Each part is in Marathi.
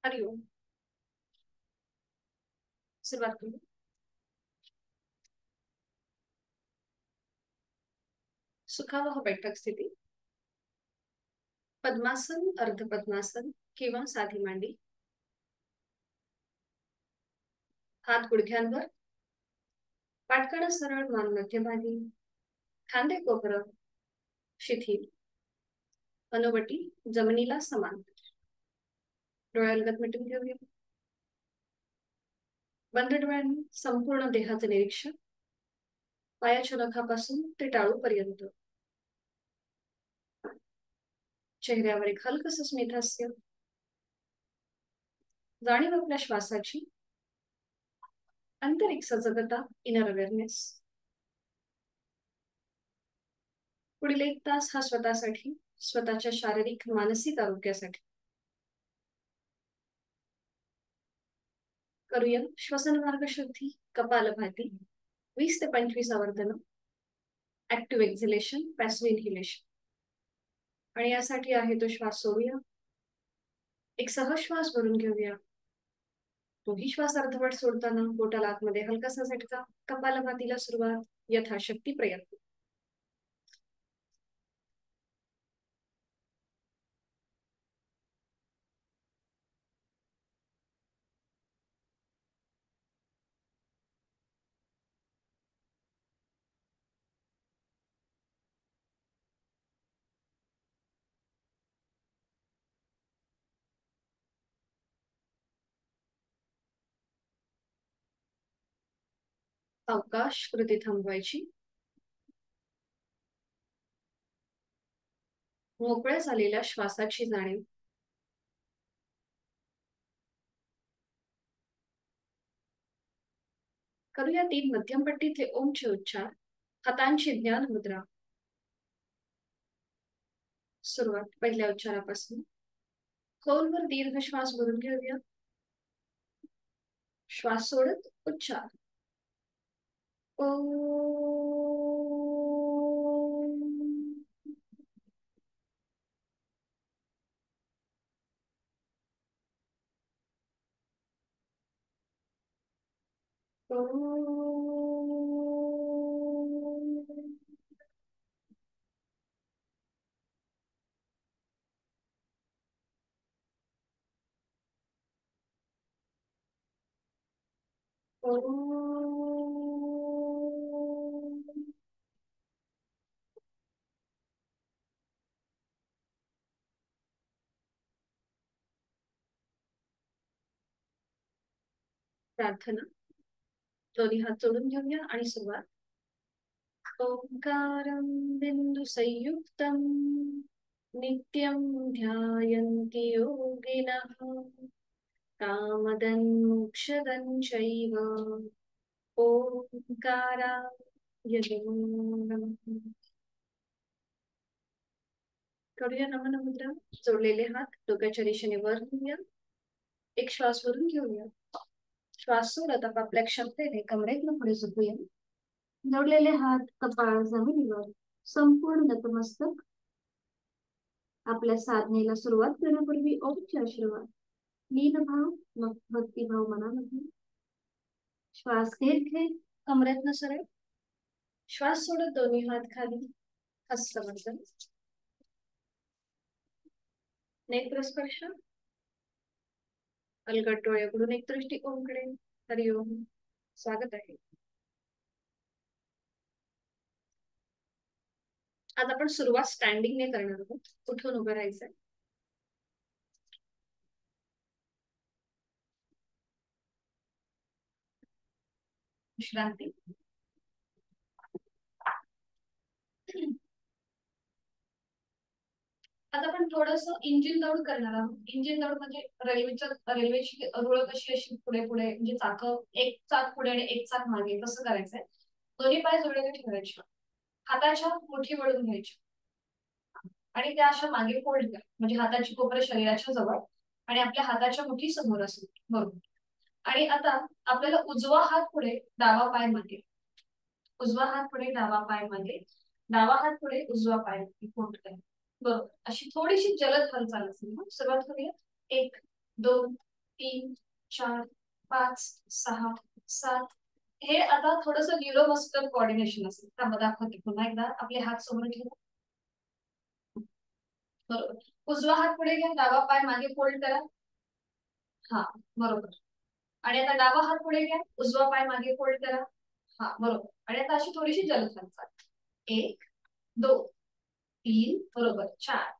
हरिओम. सुरुवात करू. सुखावह बैठक स्थिती. पद्मासन, अर्ध पद्मासन किंवा साधी मांडी. हात गुडघ्यांवर. पाठकणा सरळ, मान मध्यभागी. खांदे कोपरं शिथिल. अनुवटी जमिनीला समान. डोळे अलगद मिटून घेऊया. बंद डोळ्यांनी संपूर्ण देहाचं निरीक्षण. पायाच्या नखापासून ते टाळूपर्यंत. चेहऱ्यावर एक हलकस स्मितहास्य. जाणीव आपल्या श्वासाची. आंतरिक सजगता, इनर अवेअरनेस. पुढील 1 तास हा स्वतःसाठी, स्वतःच्या शारीरिक मानसिक आरोग्यासाठी. करूया श्वसन मार्ग शुद्धी, कपालभाती. 20 ते 25 आवर्तन. Active exhalation, passive inhalation. आणि यासाठी आहे तो श्वास सोडूया. एक सहज श्वास भरून घेऊया. तोही श्वास अर्धवट सोडताना पोटाला आतमध्ये हलकासा झटका. कपालभातीला सुरुवात. यथाशक्ती प्रयत्न. अवकाश कृती थांबवायची. मोकळ्या झालेल्या श्वासाची जाणीव. करूया 3 मध्यमपट्टीतले ओमचे उच्चार. हातांची ज्ञान मुद्रा. सुरुवात पहिल्या उच्चारापासून. खोलवर दीर्घ श्वास भरून घेऊया. श्वास सोडत उच्चार. प्रार्थना. दोन्ही हात जोडून घेऊया आणि सुरुवात. ओंकारं बिंदु संयुक्तं नित्यं ध्यायन्ति योगिनः कामदं मोक्षदं चैव ओंकाराय नमः. करूया नमन मुद्रा. जोडलेले हात डोक्याच्या दिशेने वर घेऊया. एक श्वास भरून घेऊया. श्वास सोडत आपापल्या क्षमतेने कमरेतनं पुढे झुकूया. जोडलेले हात कपाळ जमिनीवर. संपूर्ण नतमस्तक. आपल्या साधनेला सुरुवात करण्यापूर्वी ओमचे आशीर्वाद. लीनभाव, मग भक्तिभाव मनामध्ये. श्वास घेत घेत कमरेतनं सरळ. श्वास सोडत दोन्ही हात खाली. हस्तवर्धन. नेत्रस्पर्श. अलगद डोळे उघडून एक दृष्टी ओमकडे. हरिओम. स्वागत आहे. आज आपण सुरुवात स्टँडिंगने करणार आहोत. उठून उभं राहायचंय. विश्रांती. आता आपण थोडस इंजिन दौड करणार आहोत. इंजिन दौड म्हणजे रेल्वेची रुळ कशी अशी पुढे पुढे म्हणजे चाक, एक चाक पुढे आणि एक चाक मागे, कसं करायचंय. दोन्ही पाय जोडलेले ठेवायचे. हाताच्या मुठी वळून घ्यायच्या आणि त्या अशा मागे फोल्ड करा. म्हणजे हाताची कोपरे शरीराच्या जवळ आणि आपल्या हाताच्या मुठी समोर असेल. बरोबर. आणि आता आपल्याला उजवा हात पुढे, डावा पाय मागे. उजवा हात पुढे, डावा पाय मागे. डावा हात पुढे, उजवा पाय फोल्ड करा. बरोबर. अशी थोडीशी जलद हालचाल असेल. सुरुवात करूया. 1 2 3 4 5 6 7. हे आता थोडंसं न्यूरोमस्कुलर कोऑर्डिनेशन असेल. थांबा दाखवते पुन्हा एकदा. आपले हात समोर ठेवा. बरोबर. उजवा हात पुढे घ्या, डावा पाय मागे फोल्ड करा. हा बरोबर. आणि आता डावा हात पुढे घ्या, उजवा पाय मागे फोल्ड करा. हा बरोबर. आणि आता अशी थोडीशी जलद हालचाल. 1 2 3 बरोबर. 4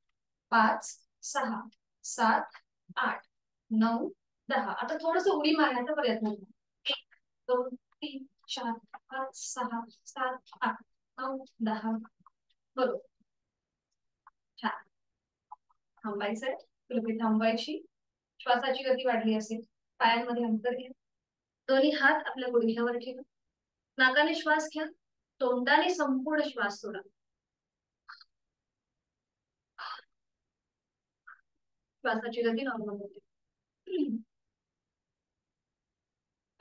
5 6 7 8 9 10. आता थोडस उडी मारण्याचा प्रयत्न करा. 1 2 3 4 5 6 7 8 9 10 बरोबर. छान. थांबायचंय. कृती थांबवायची. श्वासाची गती वाढली असेल. पायांमध्ये अंतर घ्या. दोन्ही हात आपल्या गुडघ्यावर ठेवा. नाकाने श्वास घ्या. तोंडाने संपूर्ण श्वास सोडा. श्वासाची गती नॉर्मल होते.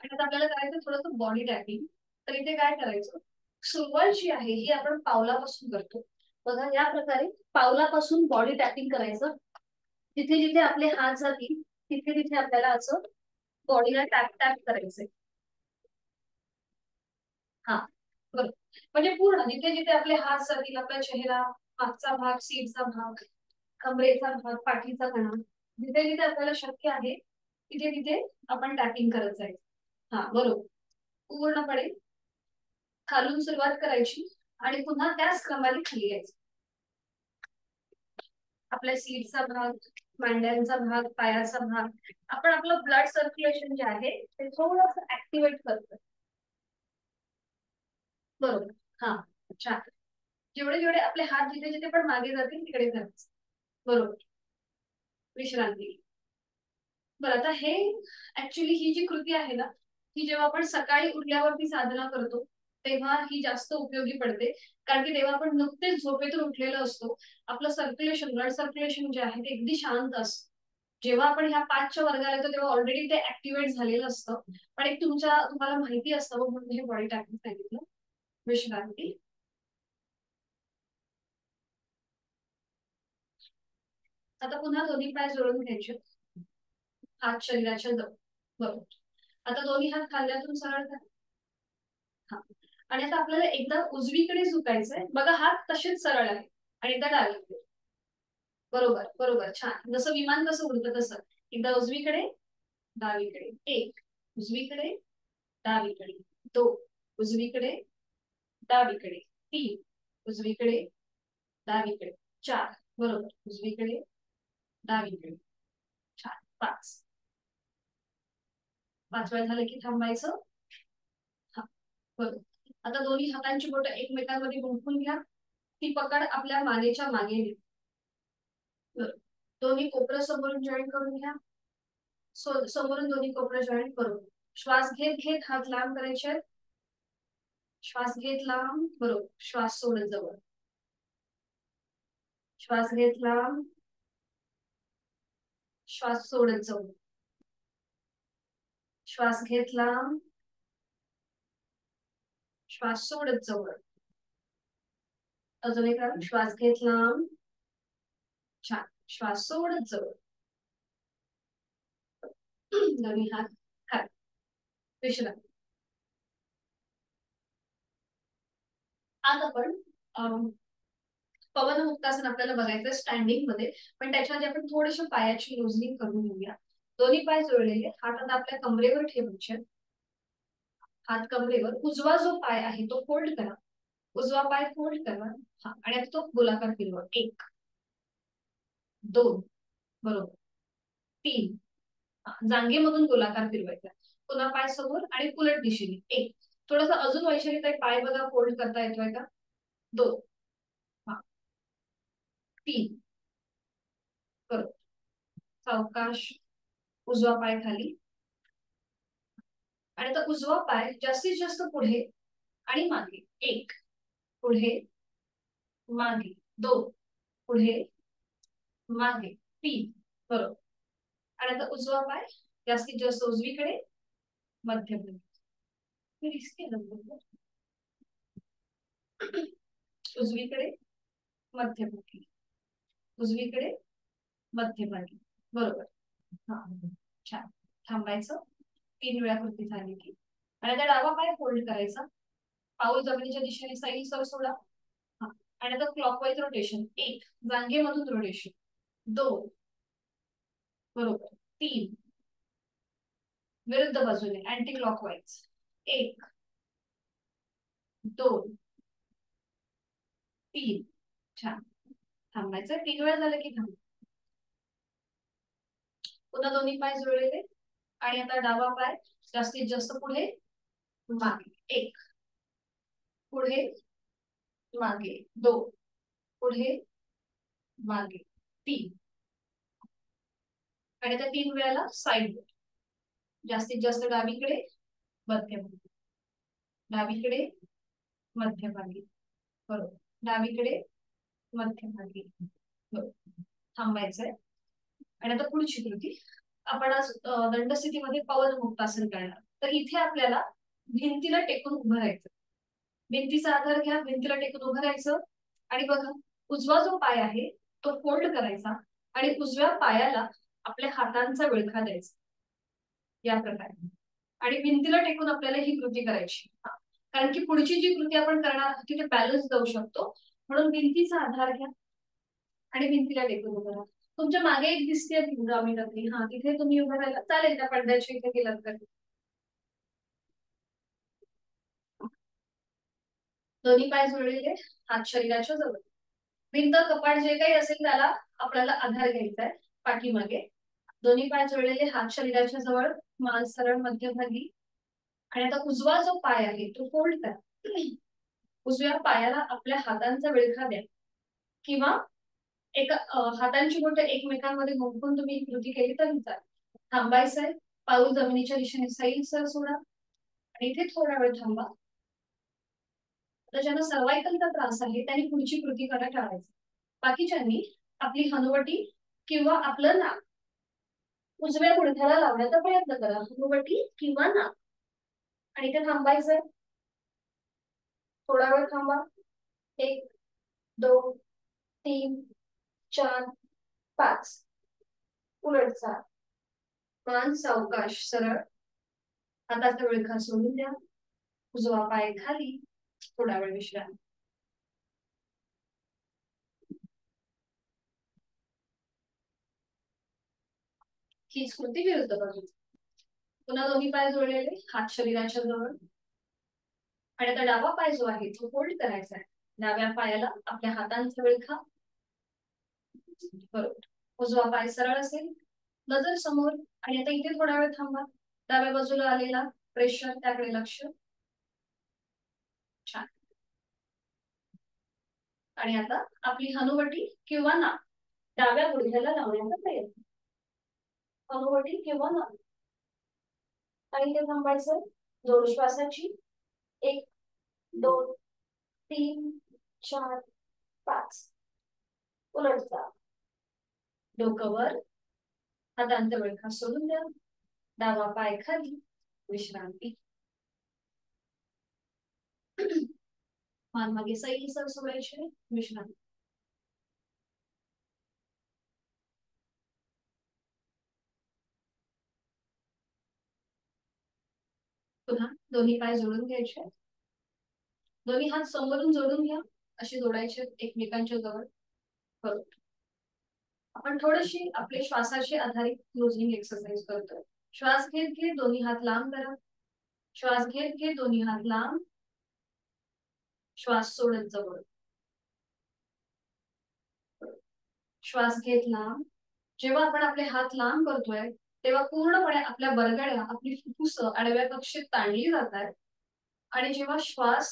आणि आता आपल्याला करायचं थोडंसं बॉडी टॅपिंग. तर इथे काय करायचं, सुरुवात जी आहे ही आपण पावलापासून करतो. बघा या प्रकारे पावलापासून बॉडी टॅपिंग करायचं. जिथे जिथे आपले हात जातील तिथे तिथे आपल्याला असं बॉडीला टॅप टॅप करायचंय. हा बरोबर. म्हणजे पूर्ण जिथे जिथे आपले हात जातील, आपला चेहरा, मागचा भाग, सीटचा भाग, कमरेचा भाग, पाठीचा कणा, जिथे जिथे आपल्याला शक्य आहे तिथे तिथे आपण टॅपिंग करत जायचं. हा बरोबर. पूर्णपणे खालून सुरुवात करायची आणि पुन्हा त्याच क्रमाने खाली यायचं. आपल्या सीटचा भाग, मांड्यांचा भाग, पायाचा भाग, आपण आपलं ब्लड सर्क्युलेशन जे आहे ते थोडंसं ऍक्टिव्हेट करतो. बरोबर. हा छान. जेवढे जेवढे आपले हात जिथे जिथे पण मागे जातील तिकडे जायचं. बरोबर. विश्रांती. बरं आता हे ऍक्च्युली ही जी कृती आहे ना, ही जेव्हा आपण सकाळी उठल्यावरती साधना करतो तेव्हा ही जास्त उपयोगी पडते. कारण की तेव्हा आपण नुकतेच झोपेतून उठलेलो असतो. आपलं सर्क्युलेशन, ब्लड सर्क्युलेशन जे आहे ते अगदी शांत असतं. जेव्हा आपण ह्या 5च्या वर्गाला येतो तेव्हा ऑलरेडी ते ऍक्टिव्हेट झालेलं असतं. पण एक तुम्हाला माहिती असतं म्हणून हे बॉडी टॅपिंग सांगितलं. विश्रांती. आता पुन्हा दोन्ही पाय जोडून घ्यायचे. हात शरीराच्या जवळ. बरोबर. आता दोन्ही हात खांद्यातून सरळ करा. हा. आणि आता आपल्याला एकदा उजवीकडे झुकायचंय. बघा हात तसेच सरळ आहे. आणि एकदा डावीकडे. बरोबर बरोबर. छान. जसं विमान कसं उडतं तसं. एकदा उजवीकडे, डावीकडे. 1 उजवीकडे, डावीकडे. 2 उजवीकडे, डावीकडे. 3 उजवीकडे, डावीकडे. 4 बरोबर. उजवीकडे, डावीकडे. छान. 5. 5 वेळा झालं की थांबायचं. हा बरोबर. आता दोन्ही हातांची बोटं एकमेकांमध्ये गुंफून घ्या. ती पकड आपल्या मानेच्या मागे घ्या. बरोबर. दोन्ही कोपरं समोरून जॉईन करून घ्या. समोरून दोन्ही कोपरं जॉईन करून. श्वास घेत घेत हात लांब करायचे. श्वास घेत लांब. बरोबर. श्वास सोडत जवळ. श्वास घेत लांब. श्वास सोडत जवळ. श्वास घेत लांब. श्वास सोडत जवळ. अजून एक श्वास घेत लांब. छान. श्वास सोडत जवळ. दोन्ही हात खाली. विश्रांती. आज आपण पवन मुक्तासन आपल्याला बघायचं स्टँडिंग मध्ये. पण त्याच्या आधी आपण थोडीशी पायाची लूजनिंग करून घेऊया. दोन्ही पाय जोडलेले, हात आता आपल्या कमरेवर ठेवायचे. हात कमरेवर. उजवा जो पाय आहे तो फोल्ड करा. उजवा पाय फोल्ड करा. हा. आणि आता तो गोलाकार फिरवा. 1 2 बरोबर. 3 जांघेमधून गोलाकार फिरवायचा. पुन्हा पाय समोर आणि उलट दिशेने. 1 थोडस अजून वैशाली ताई पाय बघा फोल्ड करता येतोय का. 2 3 बरोबर. सावकाश. उजवा पाय खाली. आणि आता उजवा पाय जास्तीत जास्त पुढे आणि मागे. 1 पुढे मागे. 2 पुढे मागे. 3 बरोबर. आणि आता उजवा पाय जास्तीत जास्त उजवीकडे, मध्यभागी. रिस्की आहे. उजवीकडे, मध्यभागी. उजवीकडे, मध्यभागी. बरोबर. हा छान. थांबायचं, 3 वेळा कृती झाली की, आणि आता डावा पाय फोल्ड करायचा, पाऊल जमिनीच्या दिशेने सैल सर सोडा. आणि आता क्लॉकवाईज रोटेशन, 1 जांघेमधून रोटेशन, 2 बरोबर, 3 विरुद्ध बाजूने अँटी क्लॉकवाईज, 1 2 3. छान. थांबायचं, 3 वेळा झालं की थांब. पुन्हा दोन्ही पाय जुळलेले, आणि आता डावा पाय जास्तीत जास्त पुढे मागे, 1 पुढे मागे, 2 पुढे मागे, 3. आणि त्या 3 वेळाला साईड, जास्तीत जास्त डावीकडे मध्यभागी, डावीकडे मध्यभागी, बरोबर, डावीकडे मध्यभागी, बरोबर. थांबायचंय. आणि आता पुढची कृती, आपण आज दंड स्थितीमध्ये पवन मुक्तासन करणार. तर इथे आपल्याला भिंतीला टेकून उभं राहायचं, भिंतीचा आधार घ्या, भिंतीला टेकून उभं राहायचं. आणि बघा, उजवा जो पाय आहे तो फोल्ड करायचा, आणि उजव्या पायाला आपल्या हातांचा विळखा द्यायचा या प्रकारे, आणि भिंतीला टेकून आपल्याला ही कृती करायची. कारण की पुढची जी कृती आपण करणार आहोत तिथे बॅलन्स जाऊ शकतो, म्हणून भिंतीचा आधार घ्या आणि भिंतीला टेकून उभं राहा. तुमच्या मागे एक दिसते पिंगामी नदी, हा तिथे तुम्ही उभं राहिला चालेल, त्या पडद्याच्या इथे गेलात तर. दोन्ही पाय जुळलेले, हात शरीराच्या जवळ, भिंत कपाट जे काही असेल त्याला आपल्याला आधार घ्यायचा आहे पाठीमागे. दोन्ही पाय जुळलेले, हात शरीराच्या जवळ, मान सरळ मध्यभागी. आणि आता उजवा जो पाय आहे तो फोल्ड करा, उजव्या पायाला आपल्या हातांचा विळखा द्या, किंवा एका हातांची बोटं एकमेकांमध्ये गुंफून तुम्ही कृती केली तरी चालेल. थांबायचंय, पाऊल जमिनीच्या दिशेने सैल सर सोडा, आणि इथे थोडा वेळ थांबा. तर ज्यांना सर्वायकलचा त्रास आहे त्यांनी पुढची कृती करणं टाळायचं. बाकीच्यांनी आपली हनुवटी किंवा आपलं नाक उजव्या गुडघ्याला लावण्याचा प्रयत्न करा, हनुवटी किंवा नाक. आणि इथे थांबायचंय, थोडा वेळ थांबा. 1 2 3 4 5. उलट चाल, मान सावकाश सरळ, हाताचा विळखा सोडून द्या, उजवा पाय खाली, थोडा वेळ विश्रांती. हीच कृती विरुद्ध बाजू. पुन्हा दोन्ही पाय जोडलेले, हात शरीराच्या जवळ, आणि आता डावा पाय जो आहे तो फोल्ड करायचा आहे, डाव्या पायाला आपल्या हातांचा विळखा, बरोबर, उजवा पाय सरळ असेल, नजर समोर. आणि आता इथे थोडा वेळ थांबा, डाव्या बाजूला आलेला प्रेशर त्याकडे लक्ष. छान. आणि आता आपली हनुवटी किंवा नाक डाव्या गुडघ्याला लावण्याचा प्रयत्न, हनुवटी किंवा नाक. आणि इथे थांबायचं, जोड श्वासाची, 1 2 3 4 5. उलट चाल, डोकं वर, हातांचा विळखा सोडून द्या, डावा पाय खाली, विश्रांती. मान मागे सैल सर सोडायचे, विश्रांती. पुन्हा दोन्ही पाय जोडून घ्यायचे, दोन्ही हात समोरून जोडून घ्या, असे जोडायचे एकमेकांच्या जवळ. बरोबर. आपण थोडीशी आपले श्वासाशी आधारित क्लोजिंग एक्सरसाइज करतोय. श्वास घेत घेत दोन्ही हात लांब करा, श्वास घेत घेत दोन्ही हात लांब, श्वास सोडत जवळ, श्वास घेत लांब. जेव्हा आपण आपले हात लांब करतोय तेव्हा पूर्णपणे आपल्या बरगड्या, आपली फुफ्फुस आडव्या कक्षेत ताणली जातात. आणि जेव्हा श्वास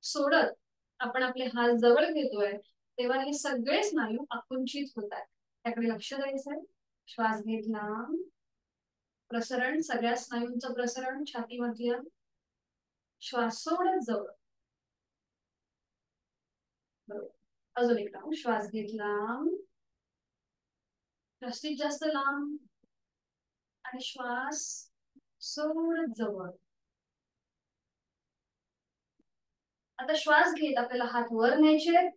सोडत आपण आपले हात जवळ घेतोय तेव्हा हे सगळे स्नायू आकुंचित होतात, त्याकडे लक्ष द्यायचंय. श्वास घेत लांब, प्रसरण, सगळ्या स्नायूंचं प्रसरण छातीमध्ये, श्वास सोडत जवळ, बरोबर. अजून एक राऊंड, श्वास घेत लांब, जास्तीत जास्त लांब, आणि श्वास सोडत जवळ. आता श्वास घेत आपल्याला हात वर न्यायचे,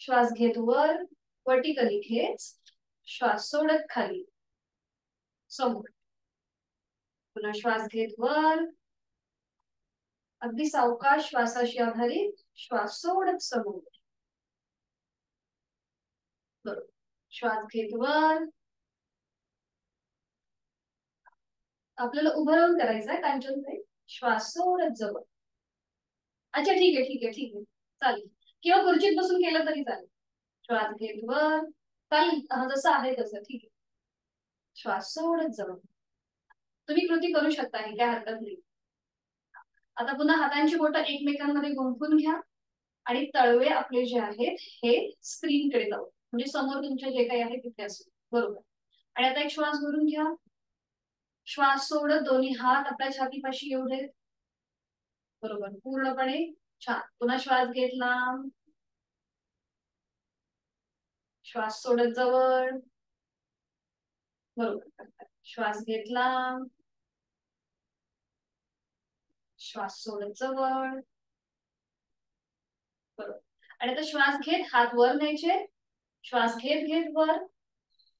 श्वास घेत वर, वर्टिकली खेच, श्वास सोडत खाली, समोर. पुन्हा श्वास घेत वर, अगदी सावकाश श्वासाशी आधारित श्वास सोडत समोर. बरोबर. श्वास घेत वर. आपल्याला उभं राहून करायचं आहे कांचनताई. श्वास सोडत जवळ. अच्छा ठीक आहे ठीक आहे ठीक आहे चालेल. किंवा खुर्चीत बसून केलं तरी चालेल. श्वास घेत वर. चालेल जसं आहे तसं ठीक आहे. श्वास सोडत जवळ. तुम्ही कृती करू शकता, हे काय हरकत नाही. आता पुन्हा हातांची बोटं एकमेकांमध्ये गुंफून घ्या आणि तळवे आपले जे आहेत हे स्क्रीनकडे जाऊ, म्हणजे समोर तुमच्या जे काही आहे तिथे असू. बरोबर. आणि आता एक श्वास भरून घ्या. श्वास सोडत दोन्ही हात आपल्या छातीपाशी येऊ देत. बरोबर. पूर्णपणे. छान. पुन्हा श्वास घेतला. श्वास सोडत जवळ. बरोबर. श्वास घेतला. श्वास सोडत जवळ. बरोबर. आणि आता श्वास घेत हात वर न्यायचे. श्वास घेत घेत वर,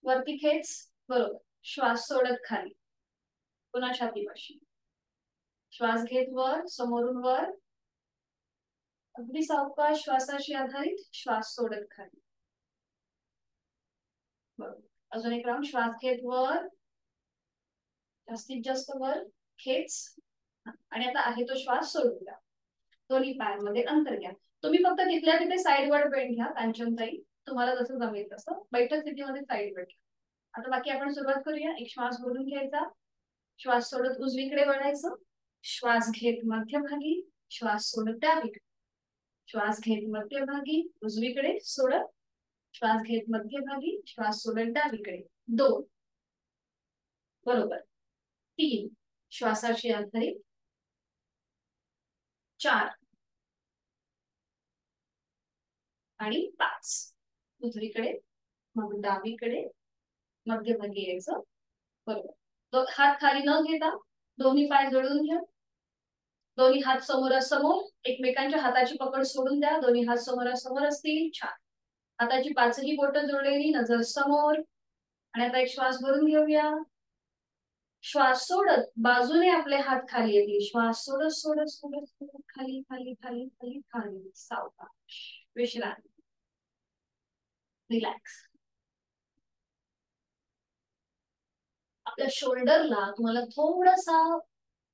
वरती खेच. बरोबर. श्वास सोडत खाली. पुन्हा छातीपाशी. श्वास घेत वर, समोरून वर, अगदी सावकाश श्वासाशी आधारित श्वास सोडत खाली. बरोबर. अजून एक राऊंड. श्वास घेत वर, जास्तीत जास्त वर खेच, आणि आता आहे तो श्वास सोडून द्या. दोन्ही पायांमध्ये अंतर घ्या. तुम्ही फक्त तिथल्या तिथे साईडवर बेंड घ्या कांचनताई, तुम्हाला जसं जमेल तसं. बैठक स्थितीमध्ये साईड बेंड. आता बाकी आपण सुरुवात करूया. एक श्वास भरून घ्यायचा. श्वास सोडत उजवीकडे वळायचं. श्वास घेत मध्यभागी, श्वास सोडत डावीकडे. श्वास घेत मध्यभागी, उजवीकडे सोडत. श्वास घेत मध्यभागी, श्वास सोडत डावीकडे. 2. बरोबर. 3. श्वासाची आधारित. 4 आणि 5. उजवीकडे, मग डावीकडे, मध्यभागी यायचं. बरोबर. हात खाली न घेता दोन्ही पाय जोडून घ्या. दोन्ही हात समोरासमोर. एकमेकांच्या हाताची पकड सोडून द्या. दोन्ही हात समोरासमोर असतील. छान. हाताची पाचही बोटं जोडलेली, नजर समोर. आणि आता एक श्वास भरून घेऊया. श्वास सोडत बाजूने आपले हात खाली येतील. श्वास सोडत सोडत सोडत सोडत खाली खाली खाली खाली खाली. सावकाश. विश्रांती. रिलॅक्स. आपल्या शोल्डरला तुम्हाला थोडासा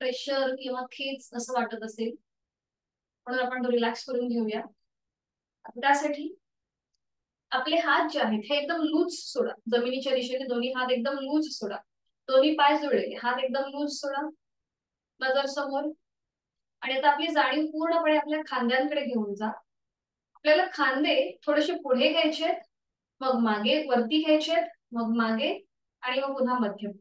प्रेशर किंवा खेच असं वाटत असेल, म्हणून आपण तो रिलॅक्स करून घेऊया. त्यासाठी आपले हात जे आहेत हे एकदम लूज सोडा. जमिनीच्या दिशेने दोन्ही हात एकदम लूज सोडा. दोन्ही पाय जोडले, हात एकदम लूज सोडा. नजर समोर. आणि आता आपली जाणीव पूर्णपणे आपल्या खांद्यांकडे घेऊन जा. आपल्याला खांदे थोडेसे पुढे घ्यायचे, मग मागे वरती घ्यायचे, मग मागे, आणि मग पुन्हा मध्य.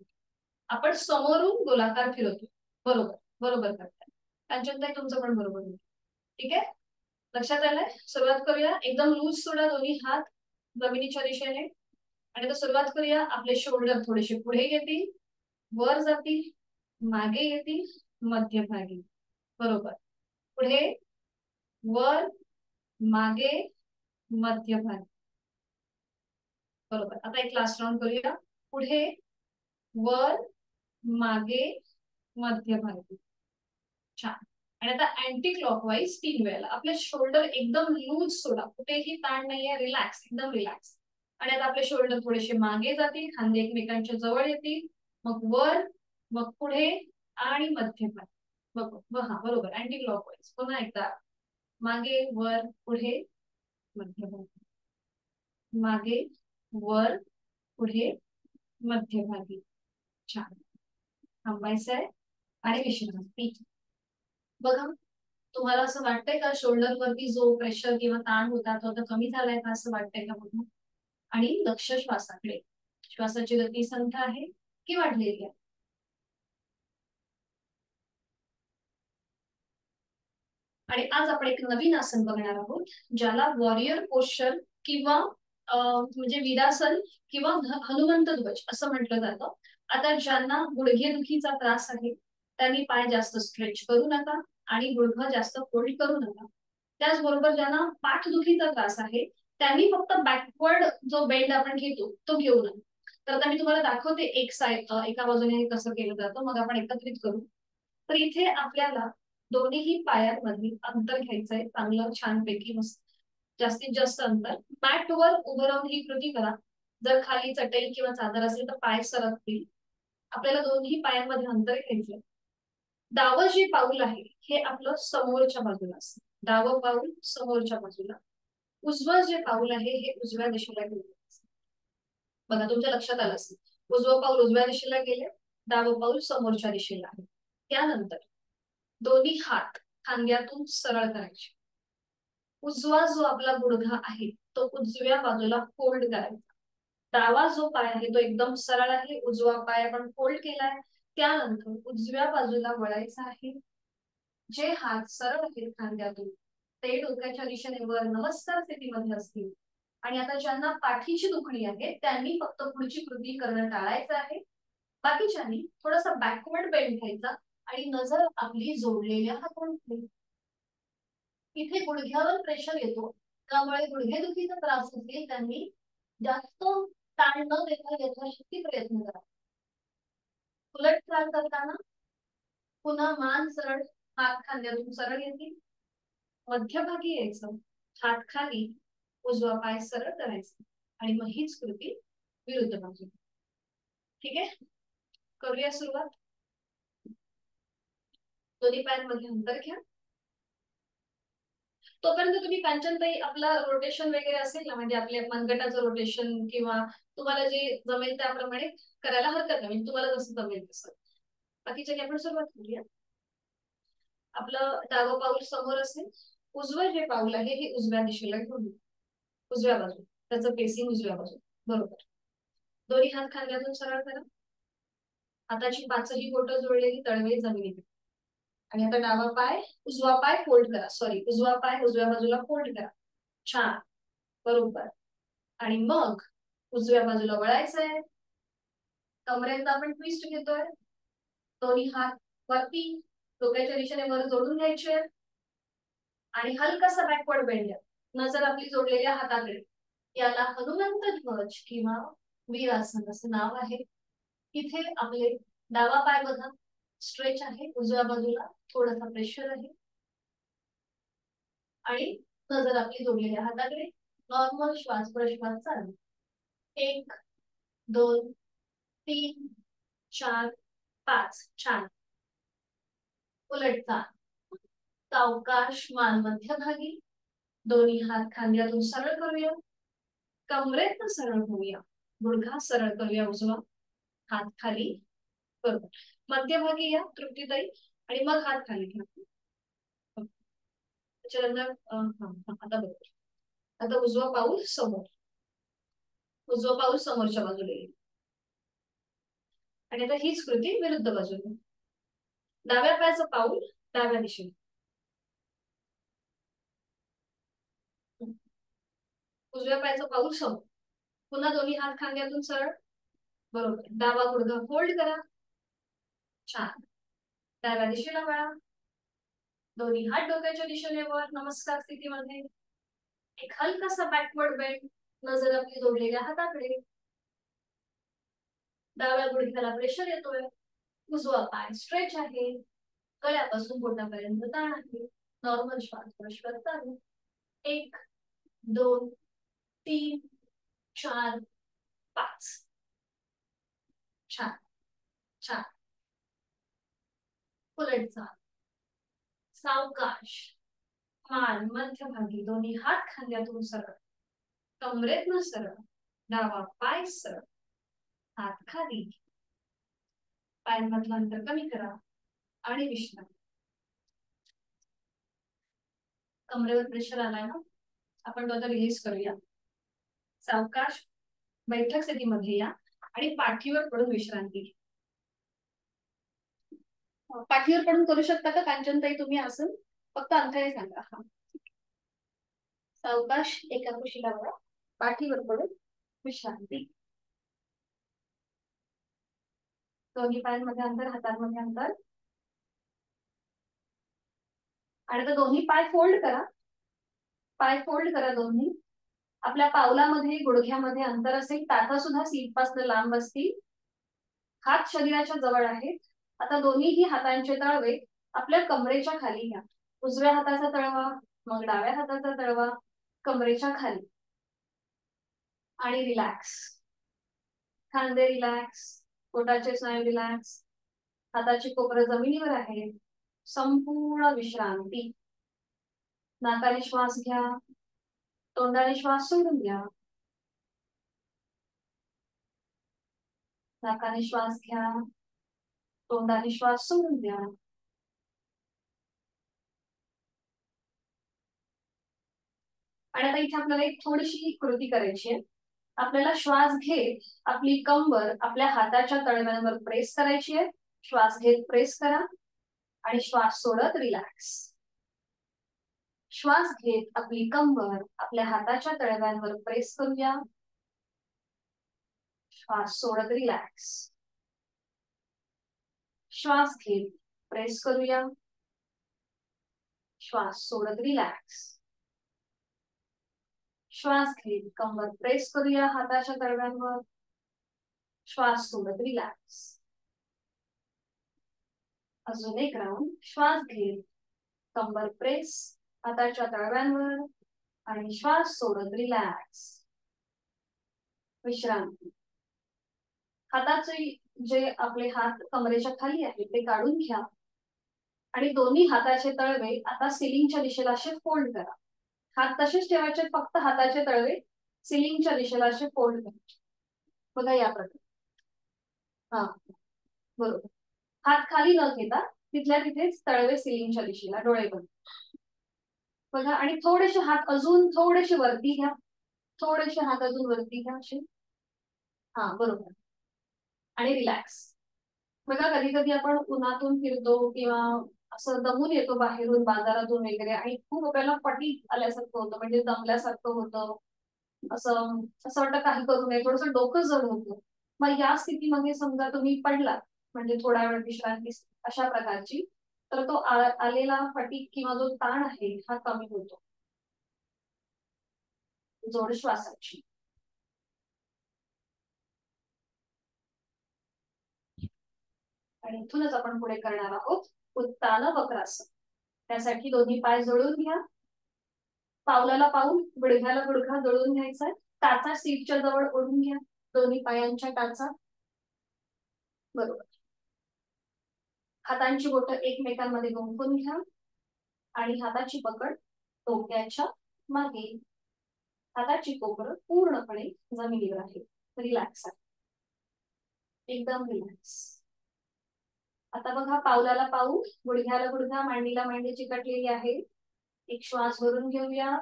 आपण समोरून गोलाकार फिरवतो. बरोबर. बरोबर करताय कांचनताई, तुमचं पण बरोबर. ठीक आहे. लक्षात आलंय. सुरुवात करूया. एकदम लूज सोडा दोन्ही हात जमिनीच्या दिशेने. आणि आता सुरुवात करूया. आपले शोल्डर थोडेसे पुढे येतील, वर जातील, मागे येतील, मध्यभागी. बरोबर. पुढे, वर, मागे, मध्यभागी. बरोबर. आता एक लास्ट राऊंड करूया. पुढे, वर, मागे, मध्यभागी. छान. आणि आता अँटी क्लॉकवाईज 3 वेळेला. आपले शोल्डर एकदम लूज सोडा. कुठेही ताण नाहीये. रिलॅक्स, एकदम रिलॅक्स. आणि आता आपले शोल्डर थोडेसे मागे जातील, खांदे एकमेकांच्या जवळ येतील, मग वर, मग पुढे, आणि मध्यभागी. हा बरोबर. Anti clockwise. पुन्हा एकदा. मागे, वर, पुढे, मध्यभागी. मागे, वर, पुढे, मध्यभागी. छान. थांबायचं आहे आणि विश्रांती. बघा, तुम्हाला असं वाटतंय का शोल्डर वरती जो प्रेशर किंवा ताण होता तो आता कमी झालाय का, असं वाटतंय का बघा. आणि लक्ष श्वासाकडे. श्वासाची गती संख्या आहे की वाढलेली आहे. आणि आज आपण एक नवीन आसन बघणार आहोत, ज्याला वॉरियर पोश्चर किंवा म्हणजे वीरासन किंवा हनुमंत ध्वज असं म्हटलं जातं. आता ज्यांना गुडघेदुखीचा त्रास आहे त्यांनी पाय जास्त स्ट्रेच करू नका आणि गुडघा जास्त फोल्ड करू नका. त्याचबरोबर ज्यांना पाठदुखीचा त्रास आहे त्यांनी फक्त बॅकवर्ड जो बेंड आपण घेतो तो घेऊ नका. तर आता मी तुम्हाला दाखवते एक साईड एका बाजूने कसं केलं जातं, मग आपण एकत्रित करू. तर इथे आपल्याला दोन्हीही पायांमध्ये अंतर घ्यायचंय, चांगलं छानपैकी मस्त जास्तीत जास्त अंतर. मॅटवर उभं राहून ही कृती करा. जर खाली चटई किंवा चादर असेल तर पाय सरकतील. आपल्याला दोन्ही पायांमध्ये अंतर घ्यायचंय. डावं जे पाऊल आहे हे आपलं समोरच्या बाजूला असतं. डावं पाऊल समोरच्या बाजूला. उजवं जे पाऊल आहे हे उजव्या दिशेला गेलं. बघा तुमच्या लक्षात आलं असेल. उजवं पाऊल उजव्या दिशेला गेले, डावं पाऊल समोरच्या दिशेला आहे. त्यानंतर दोन्ही हात खांद्यातून सरळ करायचे. उजवा जो आपला गुडघा आहे तो उजव्या बाजूला फोल्ड करायचा. डावा जो पाय आहे तो एकदम सरळ आहे, उजवा पाय आपण फोल्ड केलाय. त्यानंतर उजव्या बाजूला वळायचा आहे. जे हात सरळ आहेत खांद्यातून ते डोक्याच्या दिशेने वर नमस्कार स्थितीमध्ये असतील. आणि आता ज्यांना पाठीची दुखणी आहे त्यांनी फक्त पुढची कृती करणं टाळायचं आहे. बाकीच्यांनी थोडासा बॅकवर्ड बेंड घ्यायचा आणि नजर आपली जोडलेल्या हातांकडे. इथे गुडघ्यावर प्रेशर येतो, त्यामुळे गुडघेदुखीचा त्रास असेल त्यांनी जास्त ताण न देता यथाशक्ती प्रयत्न करा. उलट चाल करताना पुन्हा मान सरळ, हात खांद्यातून सरळ येतील. मध्यभागी यायचं, हात खाली, उजवा पाय सरळ करायचा आणि मग हीच कृती विरुद्ध बाजू. ठीक आहे, करूया सुरुवात. दोन्ही पायांमध्ये अंतर घ्या. तोपर्यंत तुम्ही कांचनताई आपला रोटेशन वगैरे असेल ना, म्हणजे आपल्या मनगटाचं रोटेशन किंवा तुम्हाला जे जमेल त्याप्रमाणे करायला हरकत नाही, म्हणजे तुम्हाला जसं जमेल तसं. बाकीच्या आपण सुरुवात करूया. आपलं डावं पाऊल समोर असेल, उजवं जे पाऊल आहे हे उजव्या दिशेला घेऊन उजव्या बाजू, त्याचं पेसिंग उजव्या बाजू. बरोबर. दोन्ही हात खांद्यातून सरळ करा. हाताची पाचही बोटं जोडलेली, तळवे जमिनीत. आणि आता डावा पाय उजवा पाय फोल्ड करा, सॉरी उजवा पाय उजव्या बाजूला फोल्ड करा. छान, बरोबर. आणि मग उजव्या बाजूला वळायचंय. कमरेचा आपण ट्विस्ट घेतोय. दोन्ही हात वरती डोक्याच्या दिशेने वर जोडून घ्यायचे आणि हलकासा बॅकवर्ड बेंड. नजर आपली जोडलेल्या हाताकडे. याला हनुमंत ध्वज किंवा वीरासन असं नाव आहे. इथे आपले डावा पाय बघा स्ट्रेच आहे, उजव्या बाजूला थोडासा प्रेशर आहे आणि नजर आपली जोडलेल्या हाताकडे. नॉर्मल श्वास प्रश्वास चालू. 1 2 3 4 5. छान. उलटचा सावकाश मान मध्यभागी. दोन्ही हात खांद्यातून सरळ करूया. कमरेतून सरळ होऊया. गुडघा सरळ करूया उजवा, हात खाली. बरोबर. मध्यभागी या तृप्तीताई आणि मग हात खाली घ्या. त्याच्यानंतर आता बरोबर. आता उजवा पाऊल समोर, उजवा पाऊल समोरच्या बाजूला येईल. आणि आता हीच कृती विरुद्ध बाजूला. डाव्या पायाचं पाऊल डाव्या दिशेने, उजव्या पायाचं पाऊल समोर. पुन्हा दोन्ही हात खांद्यातून सरळ. बरोबर. डावा गुडघा फोल्ड करा. छान. डाव्या दिशेला वळा. दोन्ही हात डोक्याच्या दिशेने वर नमस्कार स्थितीमध्ये. एक हलकासा बॅकवर्ड बेंड, नजर आपली जोडलेल्या हाताकडे. डाव्या गुडघ्याला प्रेशर येतोय. उजवा पाय स्ट्रेच आहे. गळ्यापासून पोटापर्यंत ताण आहे. नॉर्मल श्वास प्रश्वास चालू. 1 2 3 4 5. छान छान. उलट चाल. सावकाश मान मध्यभागी. दोन्ही हात खांद्यातून सरळ, कमरेतून सरळ. डावा पाय सरळ, हात खाली. पायांमधलं अंतर कमी करा आणि विश्राम. कमरेवर प्रेशर आलाय ना, आपण तो आता रिलीज करूया. सावकाश बैठक स्थितीमध्ये या आणि पाठीवर पडून विश्रांती घ्या. पाठीवर पडून करू शकता का कांचनताई तुम्ही असं? फक्त अंतरे सांगा. हा, सावकाश एका कुशीला वळा, पाठीवर पडून विश्रांती. दोन्ही पायांमध्ये अंतर, हातांमध्ये अंतर. आणि आता दोन्ही पाय फोल्ड करा. पाय फोल्ड करा दोन्ही. आपल्या पावलामध्ये गुडघ्यामध्ये अंतर असेल, टाचा सुद्धा सीट पासून लांब असतील, हात शरीराच्या जवळ आहेत. आता दोन्हीही हातांचे तळवे आपल्या कमरेच्या खाली घ्या. उजव्या हाताचा तळवा, मग डाव्या हाताचा तळवा कमरेच्या खाली, आणि रिलॅक्स. खांदे रिलॅक्स, पोटाचे स्नायू रिलॅक्स, हाताची कोपरं जमिनीवर आहे. संपूर्ण विश्रांती. नाकाने श्वास घ्या, तोंडाने श्वास सोडून द्या. नाकाने श्वास घ्या, तोंडाने श्वास सोडून द्या. आणि आता इथे आपल्याला एक थोडीशी कृती करायची आहे. आपल्याला श्वास घेत आपली कंबर आपल्या हाताच्या तळव्यांवर प्रेस करायची आहे. श्वास घेत प्रेस करा आणि श्वास सोडत रिलॅक्स. श्वास घेत आपली कंबर आपल्या हाताच्या तळव्यांवर प्रेस करूया. श्वास सोडत रिलॅक्स. श्वास घेत प्रेस करूया. श्वास सोडत रिलॅक्स. श्वास घेत कंबर प्रेस करूया हाताच्या तळव्यांवर. श्वास सोडत रिलॅक्स. अजून एक राऊंड. श्वास घेत कंबर प्रेस हाताच्या तळव्यांवर आणि श्वास सोडत रिलॅक्स. विश्रांती. हाताचे जे आपले हात कमरेच्या खाली आहेत ते काढून घ्या आणि दोन्ही हाताचे तळवे आता सिलिंगच्या दिशेला असे फोल्ड करा. हात तसेच ठेवायचे, फक्त हाताचे तळवे सिलिंगच्या दिशेला असे फोल्ड करायचे. बघा या प्रकारे. हा बरोबर. हात खाली न घेता तिथल्या तिथेच तळवे सिलिंगच्या दिशेला, डोळे बंद. बघा, आणि थोडेसे हात अजून थोडेसे वरती घ्या. थोडेसे हात अजून वरती घ्या असे. हा बरोबर. आणि रिलॅक्स. बघा, कधी कधी आपण उन्हातून फिरतो किंवा असं दमून येतो बाहेरून, बाजारातून वगैरे, आणि खूप आपल्याला फटीग आल्यासारखं होतं, म्हणजे दमल्यासारखं होतं. असं असं वाटतं काही करू नये, थोडंसं डोकं जड होतं. मग या स्थितीमध्ये समजा तुम्ही पडलात, म्हणजे थोडा वेळ विश्रांती अशा प्रकारची, तर तो आलेला फटीग किंवा जो ताण आहे हा कमी होतो. जोड श्वासाची. आणि इथूनच आपण पुढे करणार आहोत उत्तान वक्रासन. त्यासाठी दोन्ही पाय जोडून घ्या. पावलाला पाऊल, गुडघ्याला गुडघा जोडून घ्यायचा. टाचा सीटच्या जवळ ओढून घ्या, दोन्ही पायांच्या टाचा. बरोबर. हातांची बोटं एकमेकांमध्ये गुंफून घ्या आणि हाताची पकड डोक्याच्या मागे. हाताची कोपरं पूर्णपणे जमिनीवर आहे. रिलॅक्स आहे, एकदम रिलॅक्स. आता बघा, पावलाला पाऊल, गुडघ्याला गुडघा, मांडीला मांडी चिकटलेली आहे. एक श्वास भरून घेऊया.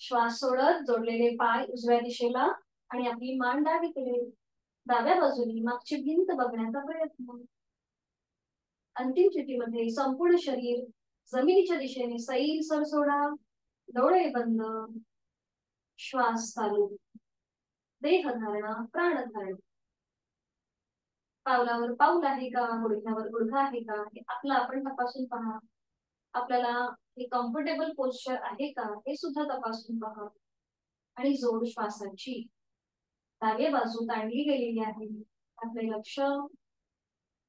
श्वास सोडत जोडलेले पाय उजव्या दिशेला आणि आपली मान डावीकडे. डाव्या बाजूनी मागची भिंत बघण्याचा प्रयत्न. अंतिम स्थितीमध्ये संपूर्ण शरीर जमिनीच्या दिशेने सैल सर सोडा. डोळे बंद. श्वास चालू. देह धारणा, प्राण धारणा. पावलावर पाऊल आहे का, गुडघ्यावर गुडघा आहे का, हे आपलं आपण तपासून पहा. आपल्याला हे कम्फर्टेबल पोस्चर आहे का हे सुद्धा तपासून पहा. आणि जोड श्वासाची. डावी बाजू ताणली गेलेली आहे. आपले लक्ष.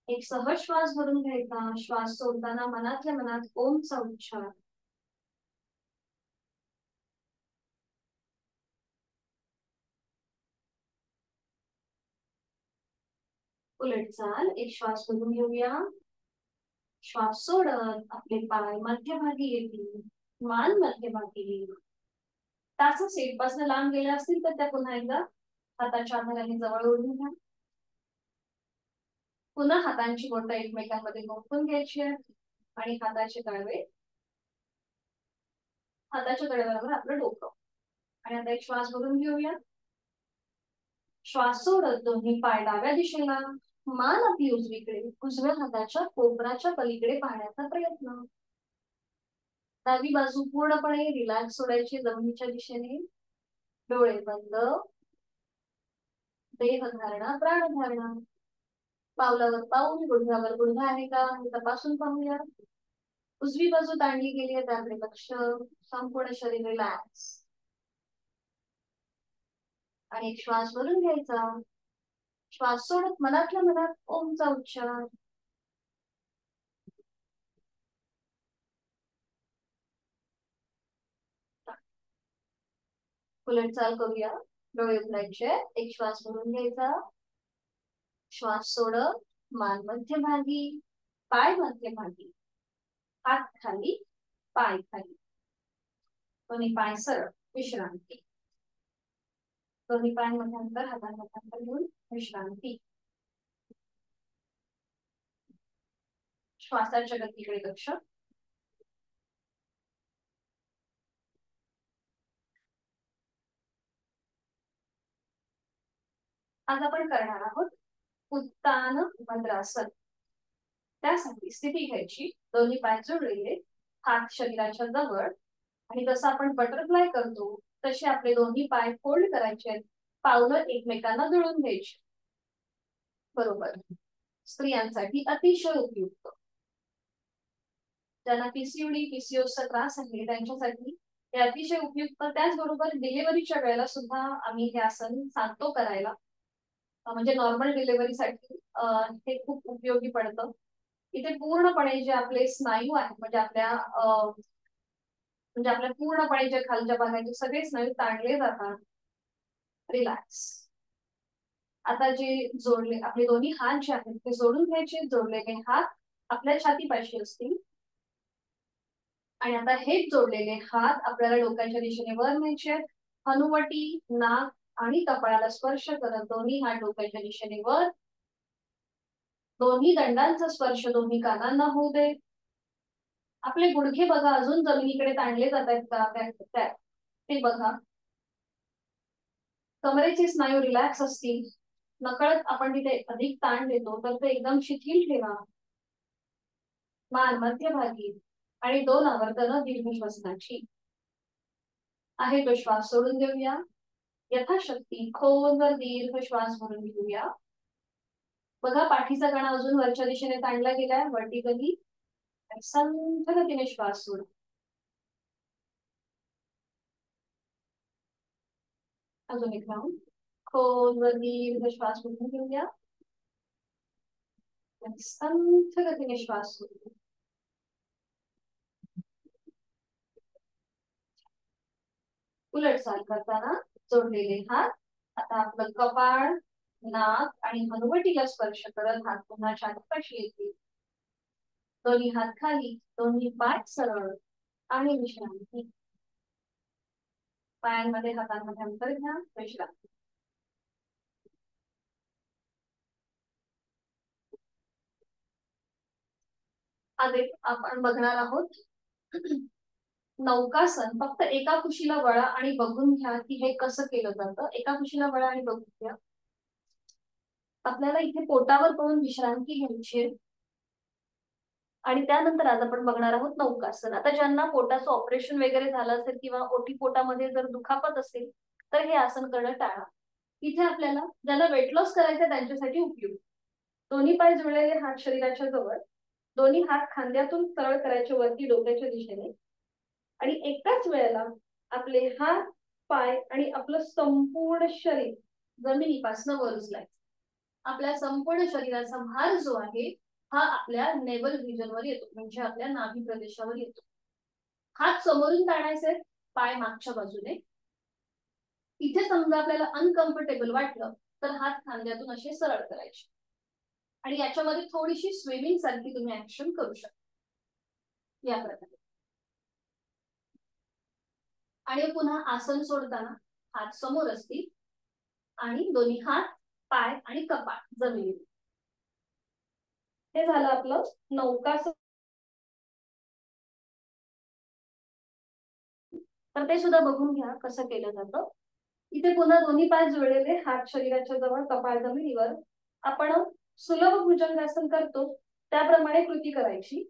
एक सहज श्वास भरून घ्यायचा. श्वास सोडताना मनातल्या मनात ओमचा उच्चार. उलट चाल. एक श्वास भरून घेऊया. श्वास सोडत आपले पाय मध्यभागी येतील, मान मध्यभागी येईल. टाच सीट पासून लांब गेल्या असतील तर त्या पुन्हा एकदा हाताच्या आधाराने जवळ ओढून घ्या. पुन्हा हातांची बोटं एकमेकांमध्ये गुंफून घ्यायची आहे आणि हाताचे तळवे हाताच्या तळव्यावर आपलं डोकं. आणि आता एक श्वास भरून घेऊया. श्वास सोडत दोन्ही पाय डाव्या दिशेला, मान आपली उजवीकडे, उजव्या हाताच्या कोपराच्या पलीकडे पाहण्याचा प्रयत्न. डावी बाजू पूर्णपणे रिलॅक्स सोडायची जमिनीच्या दिशेने. डोळे बंद. देह धारणा, प्राण धारणा. पावलावर पाऊल, गुडघ्यावर गुडघा आहे का हे तपासून पाहूया. उजवी बाजू ताणली गेली आहे, त्याकडे लक्ष. संपूर्ण शरीर रिलॅक्स. आणि एक श्वास भरून घ्यायचा. श्वास सोडत मनातल्या मनात ओमचा उच्चार. उलट चाल करूया. डोळे उघडायचे. एक श्वास भरून घ्यायचा. श्वास सोडत मान मध्यभागी, पाय मध्यभागी, हात खाली, पाय खाली, दोन्ही पाय सरळ, विश्रांती. दोन्ही पायांमध्ये अंतर, हातांमध्ये अंतर घेऊन विश्रांती. श्वासाच्या गतीकडे लक्ष. आज आपण करणार आहोत उत्तान भद्रासन. त्यासाठी स्थिती घ्यायची. दोन्ही पाय जोडलेले, हात शरीराच्या जवळ, आणि जसं आपण बटरफ्लाय करतो तसे आपले दोन्ही पाय फोल्ड करायचे. पावलं एकमेकांना जुळून घ्यायची. बरोबर. स्त्रियांसाठी अतिशय उपयुक्त. ज्यांना पीसीओडी पीसीओसचा त्रास आहे त्यांच्यासाठी हे अतिशय उपयुक्त. त्याचबरोबर डिलिव्हरीच्या वेळेला सुद्धा आम्ही हे आसन सांगतो करायला. म्हणजे नॉर्मल डिलिव्हरीसाठी हे खूप उपयोगी पडतं. इथे पूर्णपणे जे आपले स्नायू आहेत, म्हणजे आपल्या पूर्णपणे जे खालच्या भागाचे सगळे स्नायू ताणले जातात. रिलॅक्स. आता जे जोडले आपले दोन्ही हात जे आहेत ते जोडून घ्यायचे. जोडलेले हात आपल्या छातीपाशी असतील. आणि आता हेच जोडलेले हात आपल्याला डोक्याच्या दिशेने वर न्यायचे. हनुवटी, नाक आणि कपाळाला स्पर्श करत दोन्ही हात डोक्याच्या दिशेने वर. दोन्ही दंडांचा स्पर्श दोन्ही कानांना होऊ दे. आपले गुडघे बघा अजून जमिनीकडे ताणले जात आहेत का ते बघा. कमरेचे स्नायू रिलॅक्स असतील. नकळत आपण तिथे अधिक ताण देतो तर ते एकदम शिथिल ठेवा. मान मध्यभागी आणि 2 आवर्तनं दीर्घ श्वसनाची. आहे तो श्वास सोडून देऊया. यथाशक्ती खोलवर दीर्घ श्वास भरून घेऊया. बघा पाठीचा कणा अजून वरच्या दिशेने ताणला गेलाय वर्टिकली. संथ गतीने श्वास सोडा. अजून एक राऊंड. खोलवर दीर्घ श्वास भरून घेऊया. संथ गतीने श्वास सोडूया. उलट चाल करताना जोडलेले हात. आता आपलं कपाळ, नाक आणि हनुवटीला स्पर्श करत हात पुन्हा छातीपाशी येतील. दोन्ही हात खाली, दोन्ही पाय सरळ आणि विश्रांती. पायांमध्ये हातांमध्ये अंतर घ्या. विश्रांती. आज आपण बघणार आहोत नौकासन. फक्त एका कुशीला वळा आणि बघून घ्या की हे कसं केलं जातं. एका कुशीला वळा आणि बघून घ्या. आपल्याला इथे पोटावर पडून विश्रांती घ्यायची. आणि त्यानंतर आज आपण बघणार आहोत नौकासन. आता ज्यांना पोटाचं ऑपरेशन वगैरे झालं असेल किंवा ओटी पोटामध्ये जर दुखापत असेल तर हे आसन करणं टाळा. इथे आपल्याला ज्यांना वेट लॉस करायचं त्यांच्यासाठी उपयुक्त. दोन्ही पाय जुळलेले हात शरीराच्या जवळ. दोन्ही हात खांद्यातून सरळ करायचे वरती डोक्याच्या दिशेने. आणि एकाच वेळेला आपले हात, पाय आणि आपलं संपूर्ण शरीर जमिनीपासून वर उचलायचं. आपल्या संपूर्ण शरीराचा भार जो आहे हा आपल्या नेवल रिजनवर येतो, म्हणजे आपल्या नाभी प्रदेशावर येतो. हात समोरून ताणायचे, पाय मागच्या बाजूने. इथे समजा आपल्याला अनकम्फर्टेबल वाटलं तर हात खांद्यातून असे सरळ करायचे. आणि याच्यामध्ये थोडीशी स्विमिंग सारखी तुम्ही ऍक्शन करू शकता या प्रकारे. आणि पुन्हा आसन सोडताना हात समोर असतील आणि दोन्ही हात, पाय आणि कपाळ जमिनीवर. हे झालं आपलं नौकासन. तर ते सुद्धा बघून घ्या कसं केलं जातं. इथे पुन्हा दोन्ही पाय जुळलेले, हात शरीराच्या जवळ, कपाळ जमिनीवर. आपण सुलभ भुजंगासन करतो त्याप्रमाणे कृती करायची.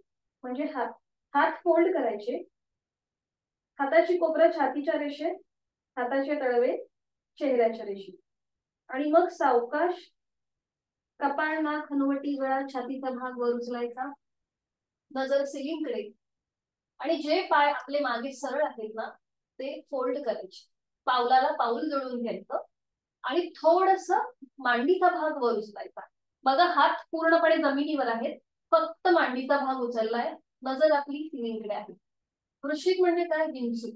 म्हणजे हात हात फोल्ड करायचे. हाताची कोपरं छातीच्या रेषेत, हाताचे तळवे चेहऱ्याच्या रेषेत. आणि मग सावकाश कपाळ, नाक, हनुवटी, गळा, छातीचा भाग वर उचलायचा. नजर सिलिंगकडे. आणि जे पाय आपले मागे सरळ आहेत ना ते फोल्ड करायचे. पावलाला पाऊल जोडून घ्यायचं. आणि थोडस मांडीचा भाग वर उचलायचा. बघा हात पूर्णपणे जमिनीवर आहेत, फक्त मांडीचा भाग उचललाय, नजर आपली सिलिंगकडे आहे. वृश्चिक म्हणजे काय? विंचू.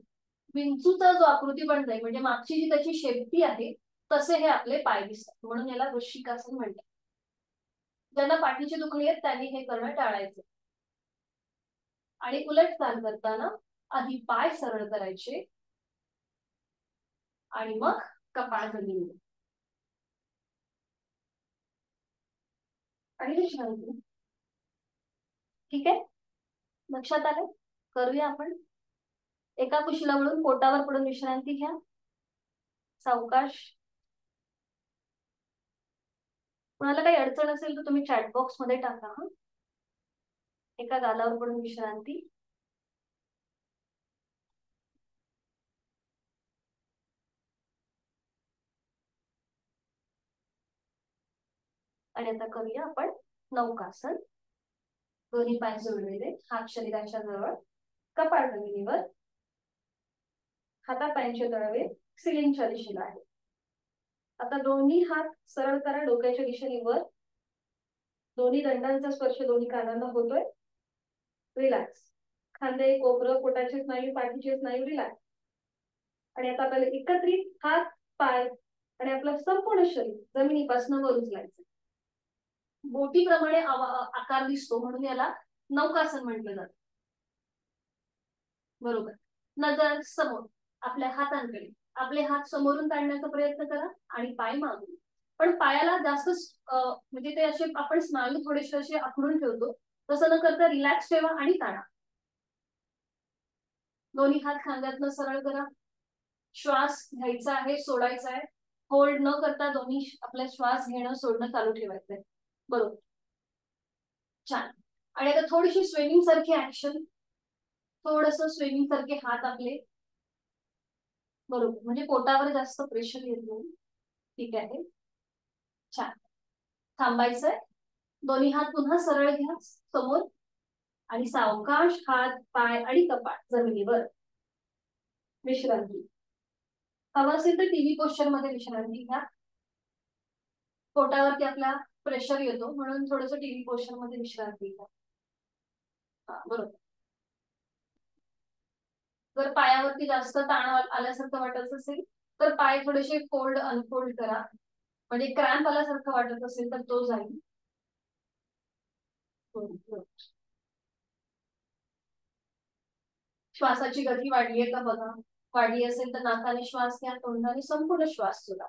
विंचूचा जो आकृती बनलाय म्हणजे मागची जी त्याची शेपटी आहे तसे हे आपले पाय दिसतात, म्हणून याला वृश्चिकासन म्हणतात. ज्यांना पाठीची दुखणी आहे त्यांनी हे करणं टाळायचं. आणि उलट चाल करताना आधी पाय सरळ करायचे आणि मग कपाळ जमिनीवर आणि विश्रांती. ठीक आहे, लक्षात आलं? करूया आपण. एका कुशीला वळून पोटावर पडून विश्रांती घ्या, सावकाश. कुणाला काही अडचण असेल तर तुम्ही चॅट बॉक्स मध्ये टाका. एका गालावर पडून विश्रांती. आणि आता करूया आपण नौकासन. दोन्ही पाय जोडलेले, हात शरीराच्या जवळ, कपाळ जमिनीवर, हातापायांचे तळवे सिलिंगच्या दिशेला आहे. आता दोन्ही हात सरळ करा डोक्याच्या दिशेने वर. दोन्ही दंडांचा स्पर्श दोन्ही कानांना होतोय. रिलॅक्स. खांदे, कोपरं, पोटाचे स्नायू, पाठीचे स्नायू रिलॅक्स. आणि आता आपल्याला एकत्रित हात, पाय आणि आपलं संपूर्ण शरीर जमिनीपासून वर उचलायचं. बोटीप्रमाणे आकार दिसतो म्हणून याला नौकासन म्हटलं जातं. बरोबर. नजर समोर, आपल्या हातांकडे. आपले हात समोरून काढण्याचा प्रयत्न करा आणि पाय मागून. पण पायाला जास्त म्हणजे ते असे आपण स्नायू थोडेसे असे आखडून ठेवतो, तसं न करता रिलॅक्स ठेवा आणि ताणा. दोन्ही हात खांद्यातनं सरळ करा. श्वास घ्यायचा आहे, सोडायचा आहे. होल्ड न करता दोन्ही आपल्या श्वास घेणं सोडणं चालू ठेवायचंय. बरोबर, छान. आणि आता थोडीशी स्विमिंग सारखी ऍक्शन. थोडस स्विमिंग सारखे हात आपले. बरोबर, म्हणजे पोटावर जास्त प्रेशर येत नाही. ठीक आहे, छान. थांबायचंय. दोन्ही हात पुन्हा सरळ घ्या समोर आणि सावकाश हात, पाय आणि कपाळ जमिनीवर. विश्रांती. हवं असेल तर टीव्ही पोश्चर मध्ये विश्रांती घ्या. पोटावरती आपला प्रेशर येतो म्हणून थोडस टीव्ही पोश्चर मध्ये विश्रांती घ्या. बरोबर. जर पायावरती जास्त ताण आल्यासारखं वाटत असेल तर पाय थोडेसे फोल्ड अनफोल्ड करा, म्हणजे क्रॅम्प आल्यासारखं वाटत असेल तर तो जाईल. श्वासाची गती वाढलीये का बघा. वाढली असेल तर नाकाने श्वास घ्या, तोंडाने संपूर्ण श्वास सोडा.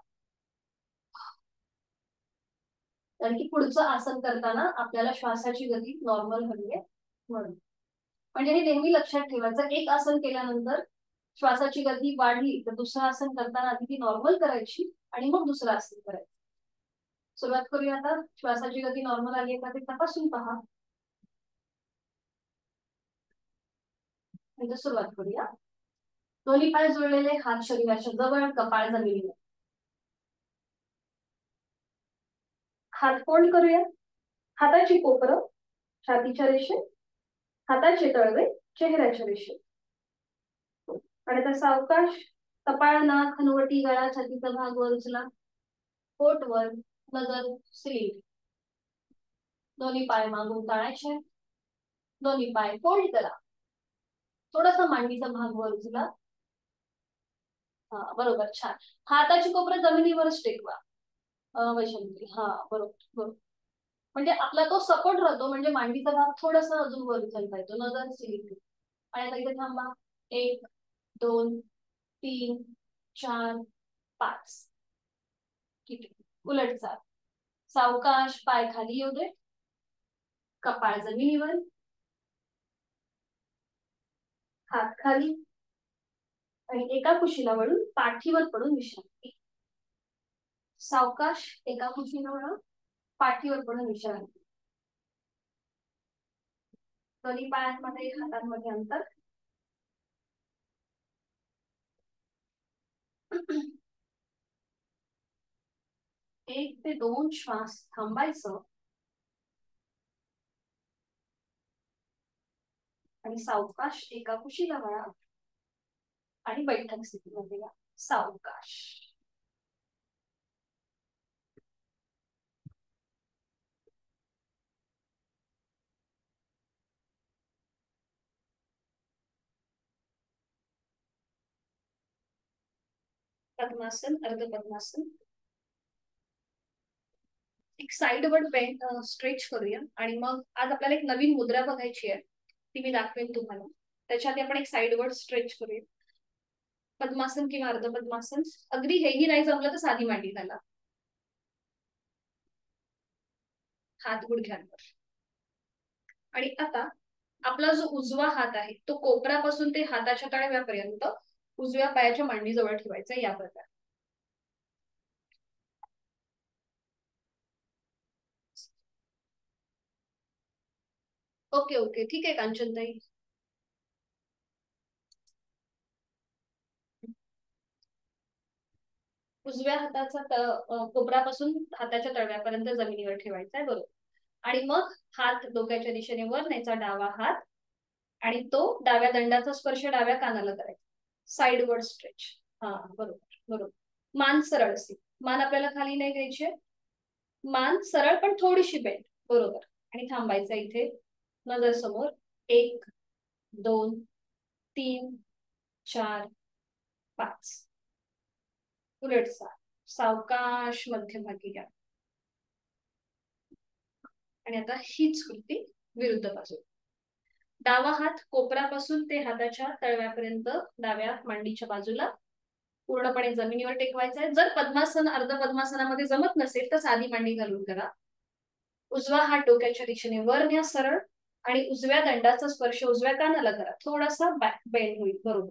कारण की पुढचं आसन करताना आपल्याला श्वासाची गती नॉर्मल हवी आहे म्हणून. म्हणजे हे नेहमी लक्षात ठेवायचं, एक आसन केल्यानंतर श्वासाची गती वाढली तर दुसरं आसन करताना आधी ती नॉर्मल करायची आणि मग दुसरं आसन करायचं. सुरुवात करूया आता. श्वासाची गती नॉर्मल आली का ते तपासून पहा. सुरुवात करूया. दोन्ही पाय जोडलेले, हात शरीराच्या जवळ, कपाळ जमिनीवर. हात फोल्ड करूया. हाताची कोपरं छातीच्या रेषेत, हाताचे तळवे चेहऱ्याच्या रेषेत. आणि आता सावकाश कपाळ, नाक, हनुवटी, गळा, छातीचा भाग वर उचला. पोट वर, नजर स्थिर. दोन्ही पाय मागून ताणायचे. दोन्ही पाय फोल्ड करा. थोडासा मांडीचा भाग वर उचला. हा बरोबर, छान. हाताची कोपरं जमिनीवरच टेकवा. वैशाली, हा बरोबर बरोबर. म्हणजे आपला तो सपोर्ट राहतो, म्हणजे मांडीचा भाग थोडासा अजून वर उचलता येतो. नजर स्थिर. आणि आता इथे थांबा. 1 2 3 4 5. ठीक आहे, उलट चाल. सावकाश पाय खाली येऊ दे, कपाळ जमिनीवर, हात खाली आणि एका कुशीला वळून पाठीवर पडून विश्रांती. सावकाश एका कुशीला वळून पाठीवर पडून विश्रांती. दोन्ही पायांमध्ये हातांमध्ये अंतर. 1 ते 2 श्वास थांबायचं आणि सावकाश एका कुशीला वळा आणि बैठक स्थितीमध्ये या. सावकाश. पद्मासन, अर्ध पद्मासन. एक साइडवर बेंड स्ट्रेच करूया आणि मग आज आपल्याला एक नवीन मुद्रा बघायची आहे, ती मी दाखवेन तुम्हाला. त्याच्या आधी आपण एक साइडवर स्ट्रेच करूया. पद्मासन किंवा अर्ध पद्मासन. अगदी हेही नाही जमलं तर साधी मांडी घाला. हात गुडघ्यांवर. आणि आता आपला जो उजवा हात आहे तो कोपरापासून ते हाताच्या तळव्यापर्यंत उजव्या पायाच्या मांडीजवळ ठेवायचा या प्रकारे. ओके ओके ठीक आहे कांचनताई. उजव्या हाताचा कोपरापासून हाताच्या तळव्यापर्यंत जमिनीवर ठेवायचा आहे, बरोबर. आणि मग हात डोक्याच्या दिशेने वर न्यायचा डावा हात आणि तो डाव्या दंडाचा स्पर्श डाव्या कानाला करायचा. साइडवर स्ट्रेच. हा बरोबर बरोबर. मान सरळ असते. मान आपल्याला खाली नाही घ्यायची. मान सरळ पण थोडीशी बेंड. बरोबर. आणि थांबायचं इथे. नजर समोर. 1 2 3 4 5. उलट सावकाश मध्यभागी घ्या. आणि आता हीच कृती विरुद्ध बाजू. डावा हात कोपरापासून ते हाताच्या तळव्यापर्यंत डाव्या मांडीच्या बाजूला पूर्णपणे जमिनीवर टेकवायचा आहे. जर पद्मासन अर्ध पद्मासनामध्ये जमत नसेल तर साधी मांडी घालून करा. उजवा हात डोक्याच्या दिशेने वर न्या सरळ आणि उजव्या दंडाचा स्पर्श उजव्या कानाला करा. थोडासा बेंड होईल, बरोबर.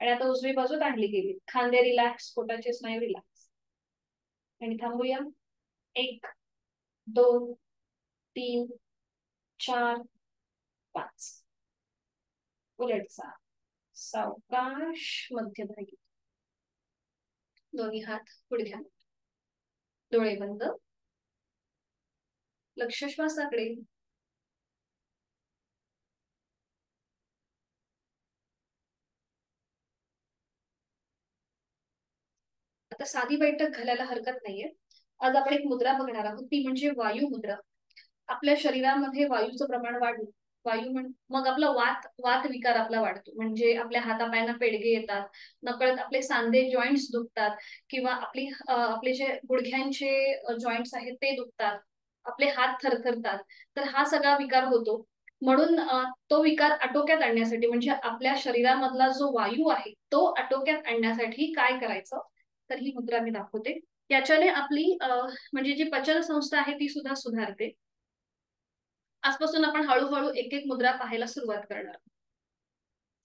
आणि आता उजवी बाजू ताणली गेली. खांदे रिलॅक्स, पोटाचे स्नायू रिलॅक्स. आणि थांबूया. 1 2 3 4 5. उलटचा सावकाश मध्यभागी. दोन्ही हात गुडघ्या. डोळे बंद. लक्ष श्वासाकडे. आता साधी बैठक घालायला हरकत नाहीये. आज आपण एक मुद्रा बघणार आहोत, ती म्हणजे वायू मुद्रा. आपल्या शरीरामध्ये वायूचं प्रमाण वाढलं, मग आपला वात वात विकार आपला वाढतो. म्हणजे आपल्या हातापायांना पेडगे येतात, नकळत आपले सांधे जॉईंट्स दुखतात, किंवा आपले जे गुडघ्यांचे जॉईंट्स आहेत ते दुखतात, आपले हात थरथरतात. तर हा सगळा विकार होतो. म्हणून तो विकार आटोक्यात आणण्यासाठी, म्हणजे आपल्या शरीरामधला जो वायू आहे तो आटोक्यात आणण्यासाठी काय करायचं, तर ही मुद्रा मी दाखवते. याच्याने आपली म्हणजे जी पचन संस्था आहे ती सुद्धा सुधारते. आजपासून आपण हळूहळू एक एक मुद्रा पाहायला सुरुवात करणार.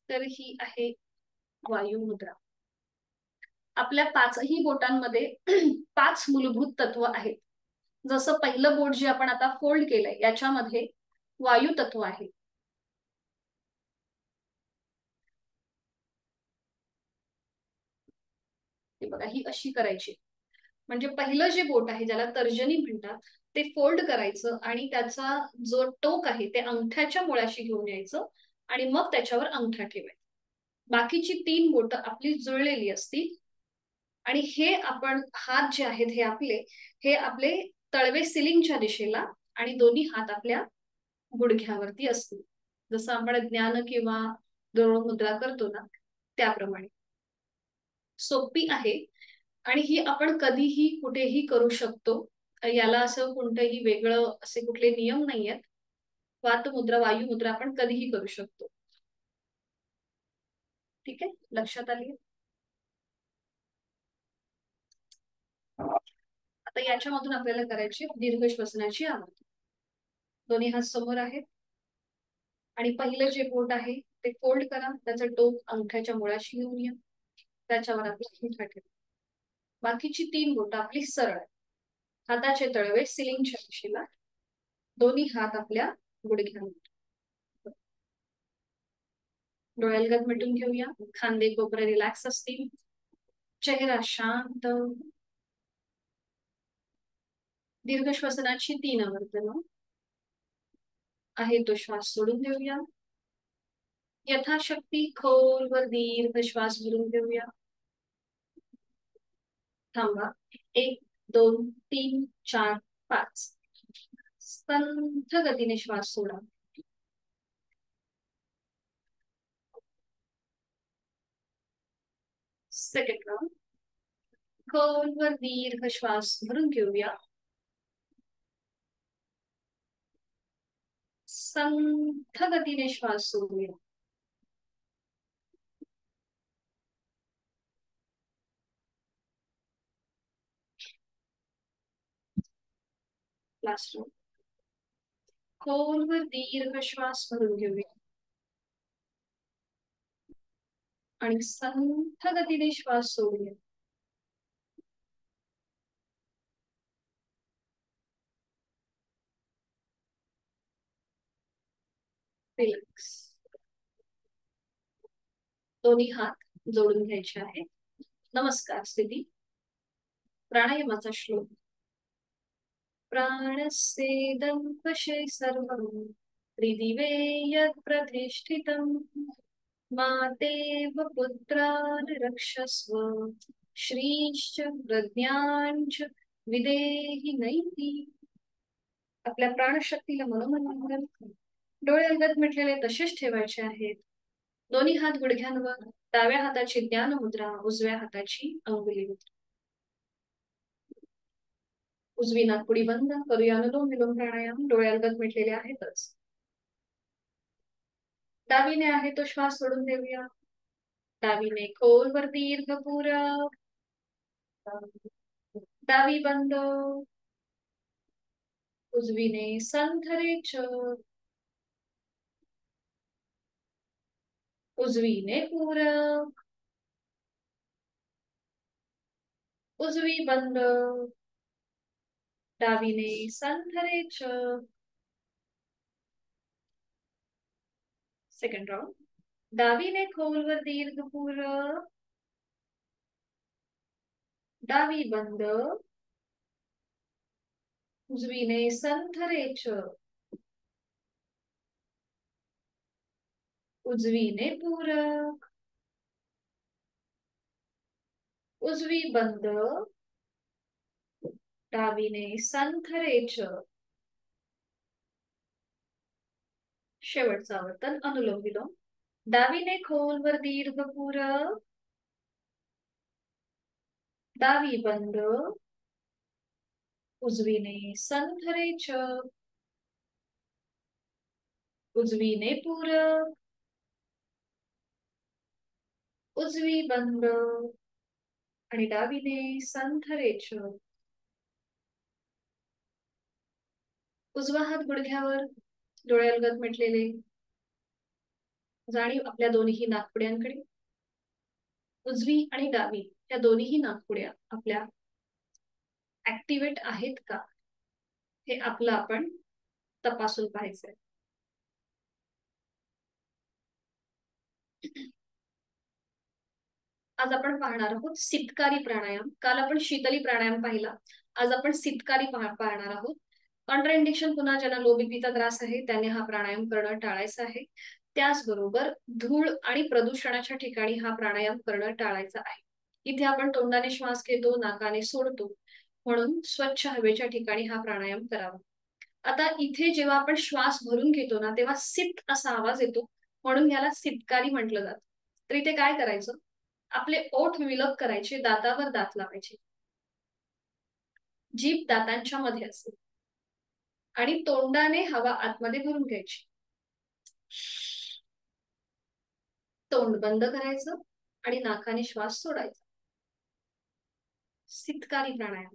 तर ही आहे वायू मुद्रा. आपल्या 5ही बोटांमध्ये 5 मूलभूत तत्व आहेत. जसं पहिलं बोट जे आपण आता फोल्ड केलंय याच्यामध्ये वायू तत्व आहे. हे बघा, ही अशी करायची. म्हणजे पहिलं जे बोट आहे ज्याला तर्जनी म्हणतात ते फोल्ड करायचं आणि त्याचा जो टोक आहे ते अंगठ्याच्या मुळाशी घेऊन यायचं आणि मग त्याच्यावर अंगठा ठेवायचा. बाकीची 3 बोटं आपली जुळलेली असतील. आणि हे आपण हात जे आहेत हे आपले तळवे सिलिंगच्या दिशेला आणि दोन्ही हात आपल्या गुडघ्यावरती असतील. जसं आपण ज्ञान किंवा द्रोण मुद्रा करतो ना त्याप्रमाणे. सोपी आहे आणि ही आपण कधीही कुठेही करू शकतो. याला असं कोणतंही वेगळं असे कुठले नियम नाहीयेत. वात मुद्रा, वायू मुद्रा आपण कधीही करू शकतो. ठीक आहे, लक्षात आली. आता याच्यामधून आपल्याला करायची दीर्घ श्वसनाची आवृत्ती. दोन्ही हात समोर आहेत आणि पहिलं जे बोट आहे ते फोल्ड करा. त्याचं टोक अंगठ्याच्या मुळाशी घेऊन या. त्याच्यावर आपला अंगठा ठेवा. बाकीची 3 बोटं आपली सरळ. हाताचे तळवे सिलिंगच्या दिशेला. दोन्ही हात आपल्या गुडघ्यावर. डोळ्यालगत मिटून घेऊया. खांदे कोपरे रिलॅक्स असतील. चेहरा शांत. दीर्घ श्वसनाची 3 आवर्तनं. आहे तो श्वास सोडून देऊया. यथाशक्ती खोलवर दीर्घ श्वास भरून घेऊया. थांबा. 1 2 3 4 5. संथ गतीने श्वास सोडा. Second round. खोलवर दीर्घ श्वास भरून घेऊया. संथ गतीने श्वास सोडूया. Last round. खोलवर दीर्घ श्वास भरून घेऊया आणि संथ गतीने श्वास सोडूया. रिलॅक्स. दोन्ही हात जोडून घ्यायचे आहेत. नमस्कार स्थिती. प्राणायामाचा श्लोक. प्राणस्येदं वशे सर्वं त्रिदिवे यत् प्रतिष्ठितं मातेव पुत्रान् रक्षस्व श्रीश्च प्रज्ञाञ्च विदेहि नैति. आपल्या प्राणशक्तीला मनोमन डोळे अलगद मिटलेले तसेच ठेवायचे आहेत. दोन्ही हात गुडघ्यांवर. डाव्या हाताची ज्ञान मुद्रा, उजव्या हाताची अंगुली मुद्रा. उजवी नाकपुडी बंद करूया. अनुलोम विलोम प्राणायाम. डोळे अलगद मिटलेले आहेतच. डावीने आहे तो श्वास सोडून देऊया. डावीने खोलवर दीर्घ पूरक. डावी बंद. उजवीने संथरेच. उजवीने पूरक. उजवी बंद. डावीने संथरेच. Second round. डावीने खोलवर दीर्घ पूरक. डावी बंद. उजवीने संथरेच. उजवीने पूरक. उजवी बंद. डावीने संथरेच. शेवटचं आवर्तन अनुलोम विलोम. डावीने खोलवर दीर्घ पूरक. डावी बंद. उजवीने संथरेच. उजवीने पूरक. उजवी बंद आणि डावीने संथरेच. उजवा हात गुडघ्यावर. डोळे अलगद मिटलेले. जाणीव आपल्या दोन्ही नाकपुड्यांकडे. उजवी आणि डावी या दोन्ही नाकपुड्या आपल्या ऍक्टिव्हेट आहेत का हे आपलं आपण तपासून पाहायचंय. आज आपण पाहणार आहोत सितकारी प्राणायाम. काल आपण शीतली प्राणायाम पाहिला. आज आपण सितकारी पाहणार आहोत. कॉन्ट्राइंडिक्शन पुन्हा ज्यांना लो बीपीचा त्रास आहे त्याने हा प्राणायाम करणं टाळायचं आहे. त्याचबरोबर धूळ आणि प्रदूषणाच्या ठिकाणी हा प्राणायाम करणं टाळायचं आहे. इथे आपण तोंडाने श्वास घेतो, नाकाने सोडतो, म्हणून स्वच्छ हवेच्या ठिकाणी हा प्राणायाम करावा. आता इथे जेव्हा आपण श्वास भरून घेतो ना तेव्हा सित असा आवाज येतो, म्हणून याला सितकारी म्हटलं जातं. तर इथे काय करायचं, आपले ओठ विलग करायचे, दातावर दात लावायचे, जीभ दातांच्या मध्ये असते आणि तोंडाने हवा आतमध्ये भरून घ्यायची. तोंड बंद करायचं आणि नाकाने श्वास सोडायचा. सितकारी प्राणायाम.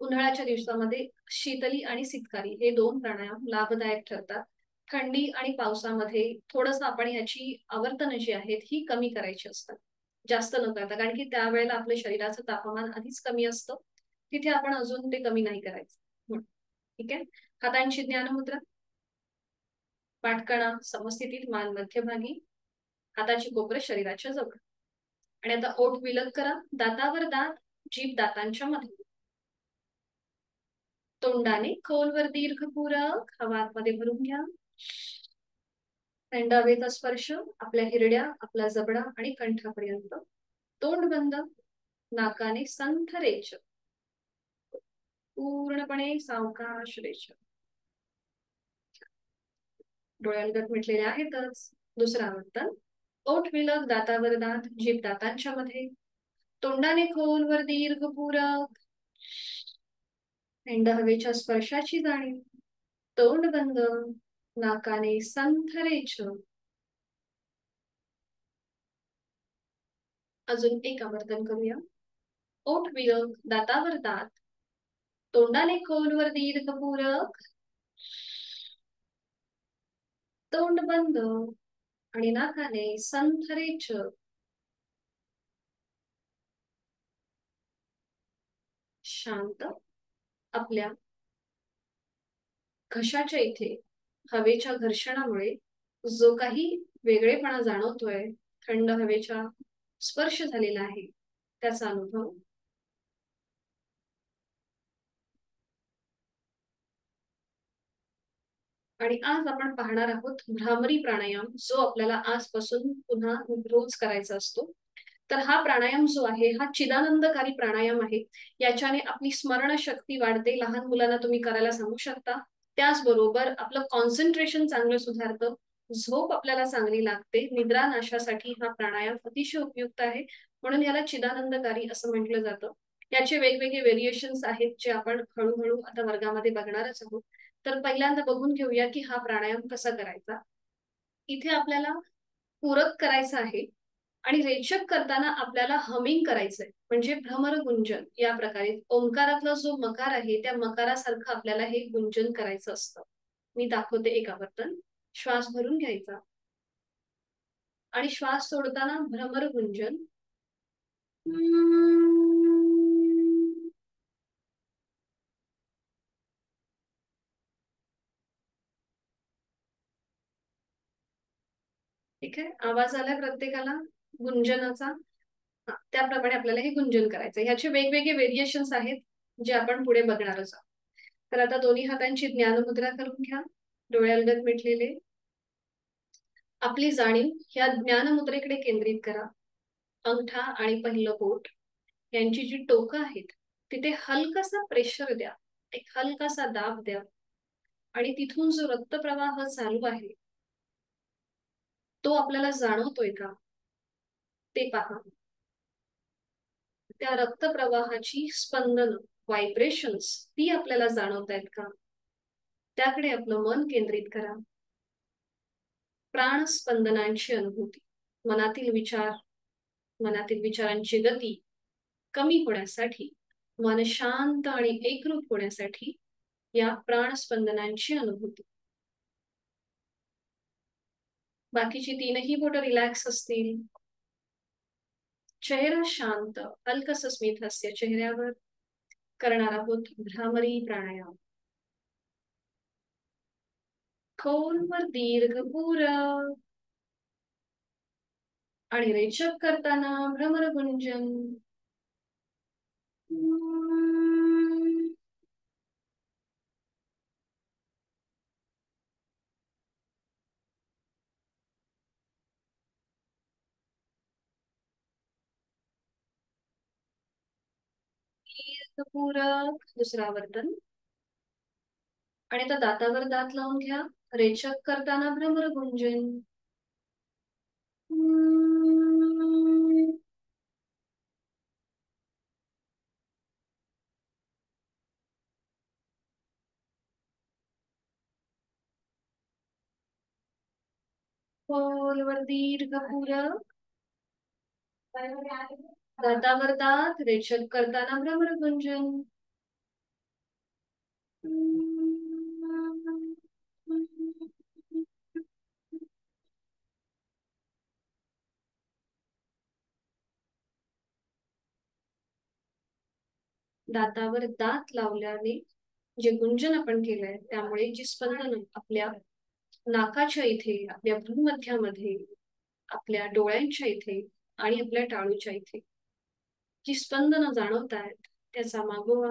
उन्हाळ्याच्या दिवसामध्ये शीतली आणि सितकारी हे दोन प्राणायाम लाभदायक ठरतात. थंडी आणि पावसामध्ये थोडस आपण ह्याची आवर्तन जी आहेत ही कमी करायची असतात, जास्त न करता, कारण की त्यावेळेला आपल्या शरीराचं तापमान आधीच कमी असतं. तिथे आपण अजून ते कमी नाही करायचं. ठीक आहे. हातांची ज्ञानमुद्रा. पाठकणा समस्थितीत, मान मध्यभागी, हाताची कोपरे शरीराच्या जवळ. आणि आता ओठ विलग करा, दातावर दात, जीभ दातांच्या मध्ये. तोंडाने खोलवर दीर्घ पूरक हवा आतमध्ये भरून घ्या. थंड हवेचा स्पर्श आपल्या हिरड्या, आपला जबडा आणि कंठापर्यंत. तोंड बंद. नाकाने संथ रेच. पूर्णपणे सावकाश रेच. डोळे अलगद मिटलेले आहेतच. दुसरा आवर्तन. ओठ विलग, दातावर दात, जीभ दातांच्या मध्ये. तोंडाने खोलवर दीर्घ पूरक, थंड हवेच्या स्पर्शाची जाणीव. तोंड बंद, नाकाने संथरेच. अजून एक आवर्तन करूया. ओठ विलग, दातावर दात, तोंडाने खोलवर दीर्घ पूरक, तोंड बंद आणि नाकाने संथरेच. शांत. आपल्या घशाच्या इथे हवेच्या घर्षणामुळे जो काही वेगळेपणा जाणवतोय, थंड हवेचा स्पर्श झालेला आहे, त्याचा अनुभव. आणि आज आपण पाहणार आहोत भ्रामरी प्राणायाम, जो आपल्याला आजपासून पुन्हा रोज करायचा असतो. तर हा प्राणायाम जो आहे हा चिदानंदकारी प्राणायाम आहे. याच्याने आपली स्मरणशक्ती वाढते. लहान मुलांना तुम्ही करायला सांगू शकता. त्याचबरोबर आपलं कॉन्सन्ट्रेशन चांगलं सुधारतं. झोप आपल्याला चांगली लागते. निद्रा नाशासाठी हा प्राणायाम अतिशय उपयुक्त आहे. म्हणून याला चिदानंदकारी असं म्हटलं जातं. याचे वेगवेगळे व्हेरिएशन्स आहेत, जे आपण हळूहळू आता वर्गामध्ये बघणारच आहोत. तर पहिल्यांदा बघून घेऊया की हा प्राणायाम कसा करायचा. इथे आपल्याला पूरक करायचं आहे आणि रेचक करताना आपल्याला हमिंग करायचंय, म्हणजे भ्रमर गुंजन. या प्रकारे ओंकारातला जो मकार आहे त्या मकारासारखं आपल्याला हे गुंजन करायचं असतं. मी दाखवते एक आवर्तन. श्वास भरून घ्यायचा आणि श्वास सोडताना भ्रमर गुंजन. ठीक आहे, आवाज आला प्रत्येकाला गुंजनाचा. त्याप्रमाणे आपल्याला हे गुंजन करायचं. ह्याचे वेगवेगळे व्हेरिएशन्स आहेत, जे आपण पुढे बघणारच आहोत. तर आता दोन्ही हातांची ज्ञानमुद्रा करून घ्या, डोळे अलगद मिटलेले. आपली जाणीव ह्या ज्ञानमुद्रेकडे केंद्रित करा. अंगठा आणि पहिलं बोट यांची जी टोकं आहेत तिथे हलकासा प्रेशर द्या, एक हलकासा दाब द्या. आणि तिथून जो रक्तप्रवाह चालू आहे तो आपल्याला जाणवतोय का ते पहा. त्या रक्तप्रवाहाची स्पंदन, व्हायब्रेशन्स, ती आपल्याला जाणवतायत का, त्याकडे आपलं मन केंद्रित करा. प्राणस्पंदनांची अनुभूती, मनातील विचार, मनातील विचारांची गती कमी होण्यासाठी, मन शांत आणि एकरूप होण्यासाठी या प्राणस्पंदनांची अनुभूती. बाकीची तीनही बोट रिलॅक्स असतील. चेहरा शांत, हलकस स्मित हास्य चेहऱ्यावर. करणार आहोत भ्रामरी प्राणायाम. खोलवर दीर्घ पूरक आणि रेचक करताना भ्रमर गुंजन. दीर्घ पूरक, दुसरा आवर्तन. आणि आता दातावर दात लावून घ्या. रेचक करताना भ्रमर गुंजन. खोलवर दीर्घ पूरक, दातावर दात, रेचक करताना भ्रमर गुंजन. दातावर दात लावल्याने जे गुंजन आपण केलंय त्यामुळे जी स्पंदन आपल्या नाकाच्या इथे, आपल्या भ्रूमध्यामध्ये, आपल्या डोळ्यांच्या इथे आणि आपल्या टाळूच्या इथे जी स्पंदन जाणवत आहेत त्याचा मागोवा.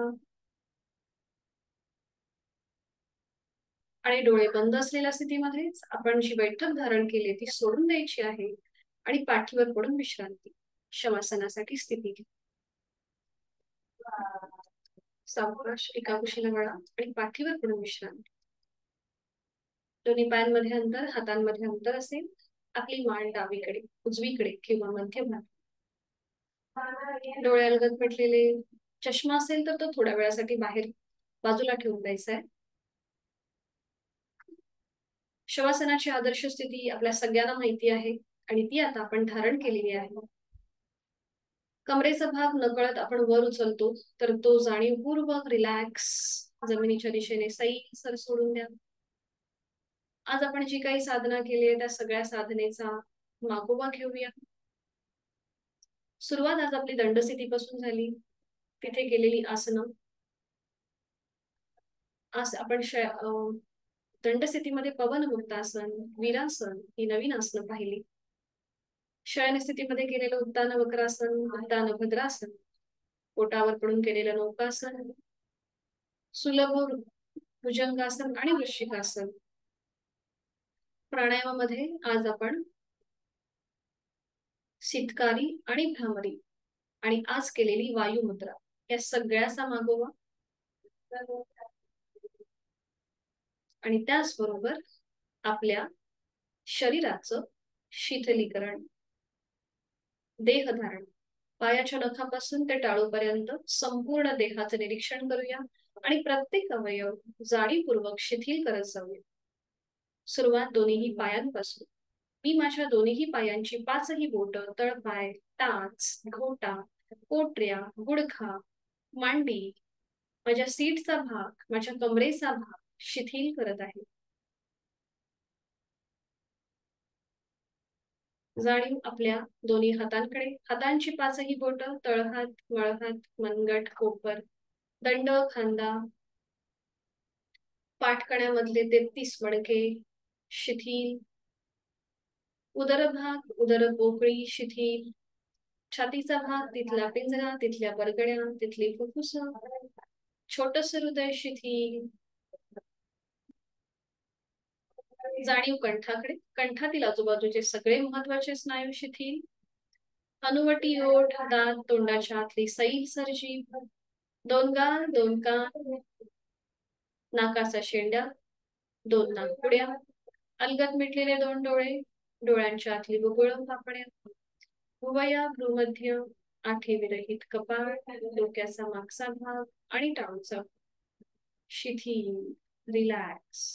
आणि डोळे बंद असलेल्या स्थितीमध्येच आपण जी बैठक धारण केली ती सोडून द्यायची आहे आणि पाठीवर पडून विश्रांती, शवासनासाठी स्थिती घ्या. सावकाश एका कुशीला वळा आणि पाठीवर पडून विश्रांती. दोन्ही पायांमध्ये अंतर, हातांमध्ये अंतर असेल. आपली मान डावीकडे, उजवीकडे किंवा मध्यभागी. डोळे अलगद मिटलेले. चष्मा असेल तर तो थोड्या वेळासाठी बाहेर बाजूला ठेवून द्यायचा आहे. शवासनाची आदर्श स्थिती आपल्या सगळ्यांना माहिती आहे आणि ती आता आपण धारण केलेली आहे. कमरेचा भाग नकळत आपण वर उचलतो, तर तो जाणीवपूर्वक रिलॅक्स जमिनीच्या दिशेने सैल सोडून द्या. आज आपण जी काही साधना केली आहे त्या सगळ्या साधनेचा मागोवा घेऊया. सुरुवात आज आपली दंडस्थितीपासून झाली. तिथे केलेली आसनं. आज आपण दंडस्थितीमध्ये पवन मुक्तासन, वीरासन ही नवीन आसनं पाहिली. शयन स्थितीमध्ये केलेलं उत्तान वक्रासन, उत्तान भद्रासन, पोटावर पडून केलेलं नौकासन, सुलभ भुजंगासन आणि वृश्चिकासन. प्राणायामामध्ये आज आपण शीतकारी आणि भ्रामरी आणि आज केलेली वायुमुद्रा या सगळ्याचा मागोवा आणि त्याचबरोबर आपल्या शरीराचं शिथिलीकरण. देहधारण पायाच्या नखापासून ते टाळूपर्यंत संपूर्ण देहाचं निरीक्षण करूया आणि प्रत्येक अवयव जाणीवपूर्वक शिथिल करत जाऊया. सुरुवात दोन्ही पायांपासून. मी माझ्या दोन्ही पायांची पाचही बोट, तळपाय, टाच, घोटा, पोटऱ्या, गुडघा, मांडी, माझ्या सीटचा भाग, माझ्या कमरेचा भाग शिथिल करत आहे. जाणीव आपल्या दोन्ही हातांकडे. हातांची पाचही बोट, तळहात, मळहात, मनगट, कोपर, दंड, खांदा, पाठकण्यामधले 33 मणके शिथिल. उदरभाग, उदर पोकळी शिथिल. छातीचा भाग, तिथला पिंजरा, तिथल्या बरगड्या, तिथली फुफ्फुस, छोटस हृदय शिथिल. जाणीव कंठाकडे. कंठातील आजूबाजूचे सगळे महत्वाचे स्नायू शिथिल. हनुवटी, ओठ, दात, तोंडाच्या आतली सैल सरजीव, दोन गाल, दोन कान, नाकाचा शेंडा, दोन नाकपुड्या, अलगद मिटलेले दोन डोळे, डोळ्यांच्या आतली बुबुळ पापण्या, भुवया, भ्रूमध्य, आठी विरहित कपाळ, डोक्याचा मागचा भाग आणि टाळूचा शिथिल, रिलॅक्स.